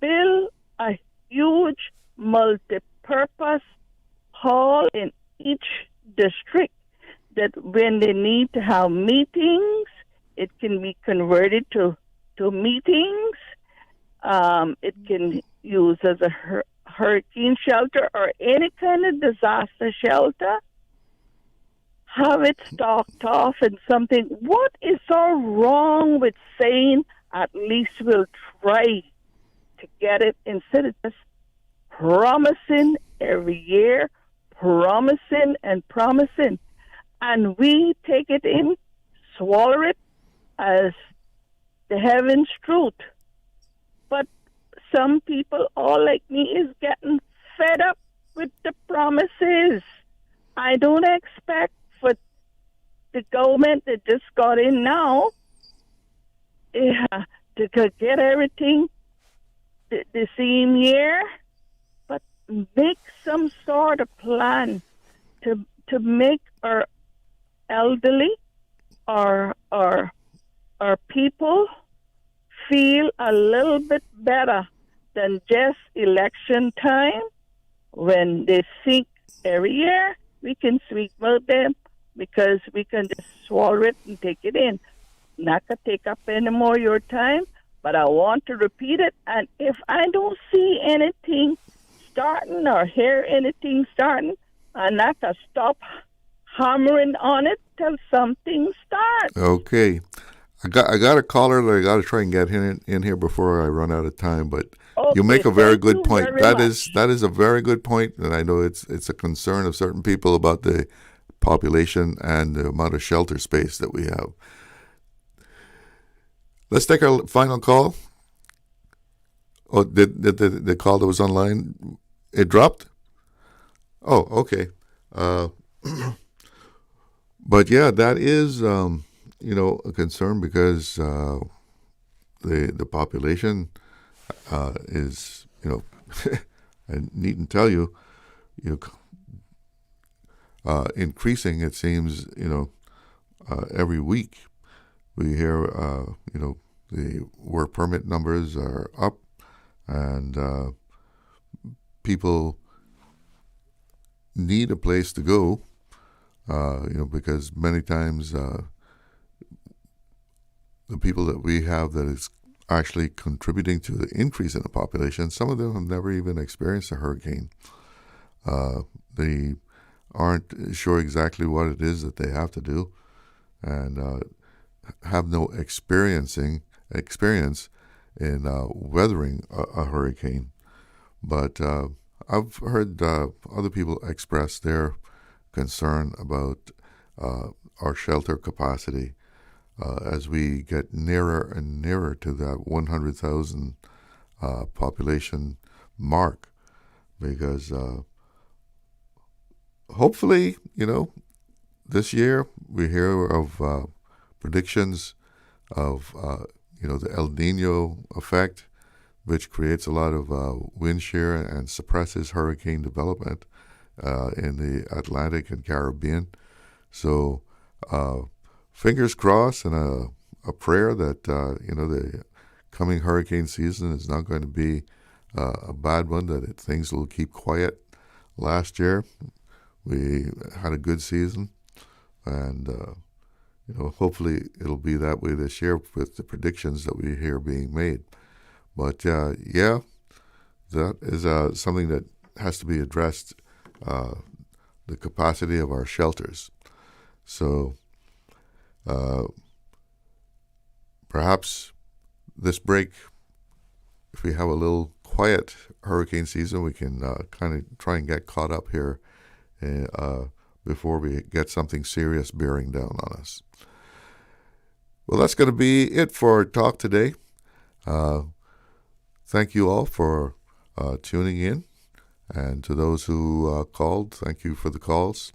Build a huge multi-purpose hall in each district that when they need to have meetings, it can be converted to meetings. It can use as a hurricane shelter or any kind of disaster shelter. Have it stocked off and something. What is so wrong with saying at least we'll try to get it instead of just promising every year, promising and promising, and we take it in, swallow it as the heaven's truth. But some people, all like me, is getting fed up with the promises. I don't expect for the government that just got in now to get everything the same year, but make some sort of plan to make our elderly or our people feel a little bit better than just election time when they think every year we can speak about them because we can just swallow it and take it in. Not to take up any more of your time, but I want to repeat it. And if I don't see anything starting or hear anything starting, I'm not going to stop hammering on it till something starts. Okay. I got a caller that I got to try and get in here before I run out of time, but okay, you make a very good point. That much. is a very good point, and I know it's a concern of certain people about the population and the amount of shelter space that we have. Let's take our final call. Oh, did the call that was online, it dropped? Oh, okay. But yeah, that is a concern because the population is I needn't tell you increasing. It seems every week we hear the work permit numbers are up, and people need a place to go. Because many times the people that we have that is actually contributing to the increase in the population, some of them have never even experienced a hurricane. The aren't sure exactly what it is that they have to do, and have no experience in weathering a hurricane. But I've heard other people express their concern about our shelter capacity as we get nearer and nearer to that 100,000 population mark, because hopefully, this year we hear of predictions of the El Nino effect, which creates a lot of wind shear and suppresses hurricane development in the Atlantic and Caribbean. So fingers crossed, and a prayer that the coming hurricane season is not going to be a bad one, that things will keep quiet. Last year we had a good season, and hopefully it'll be that way this year with the predictions that we hear being made. But that is something that has to be addressed, the capacity of our shelters. So perhaps this break, if we have a little quiet hurricane season, we can kind of try and get caught up here before we get something serious bearing down on us. Well, that's going to be it for our talk today. Thank you all for tuning in, and to those who called, thank you for the calls.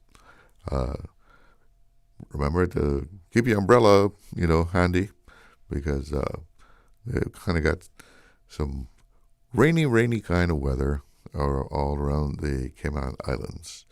Remember to keep your umbrella, handy, because we've kind of got some rainy kind of weather all around the Cayman Islands.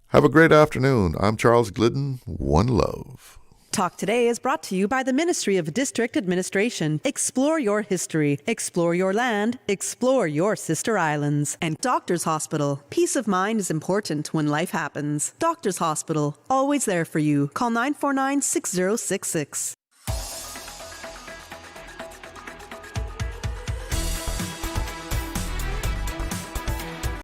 Have a great afternoon. I'm Charles Glidden. One love. Talk Today is brought to you by the Ministry of District Administration. Explore your history. Explore your land. Explore your sister islands. And Doctors Hospital. Peace of mind is important when life happens. Doctors Hospital. Always there for you. Call 949-6066.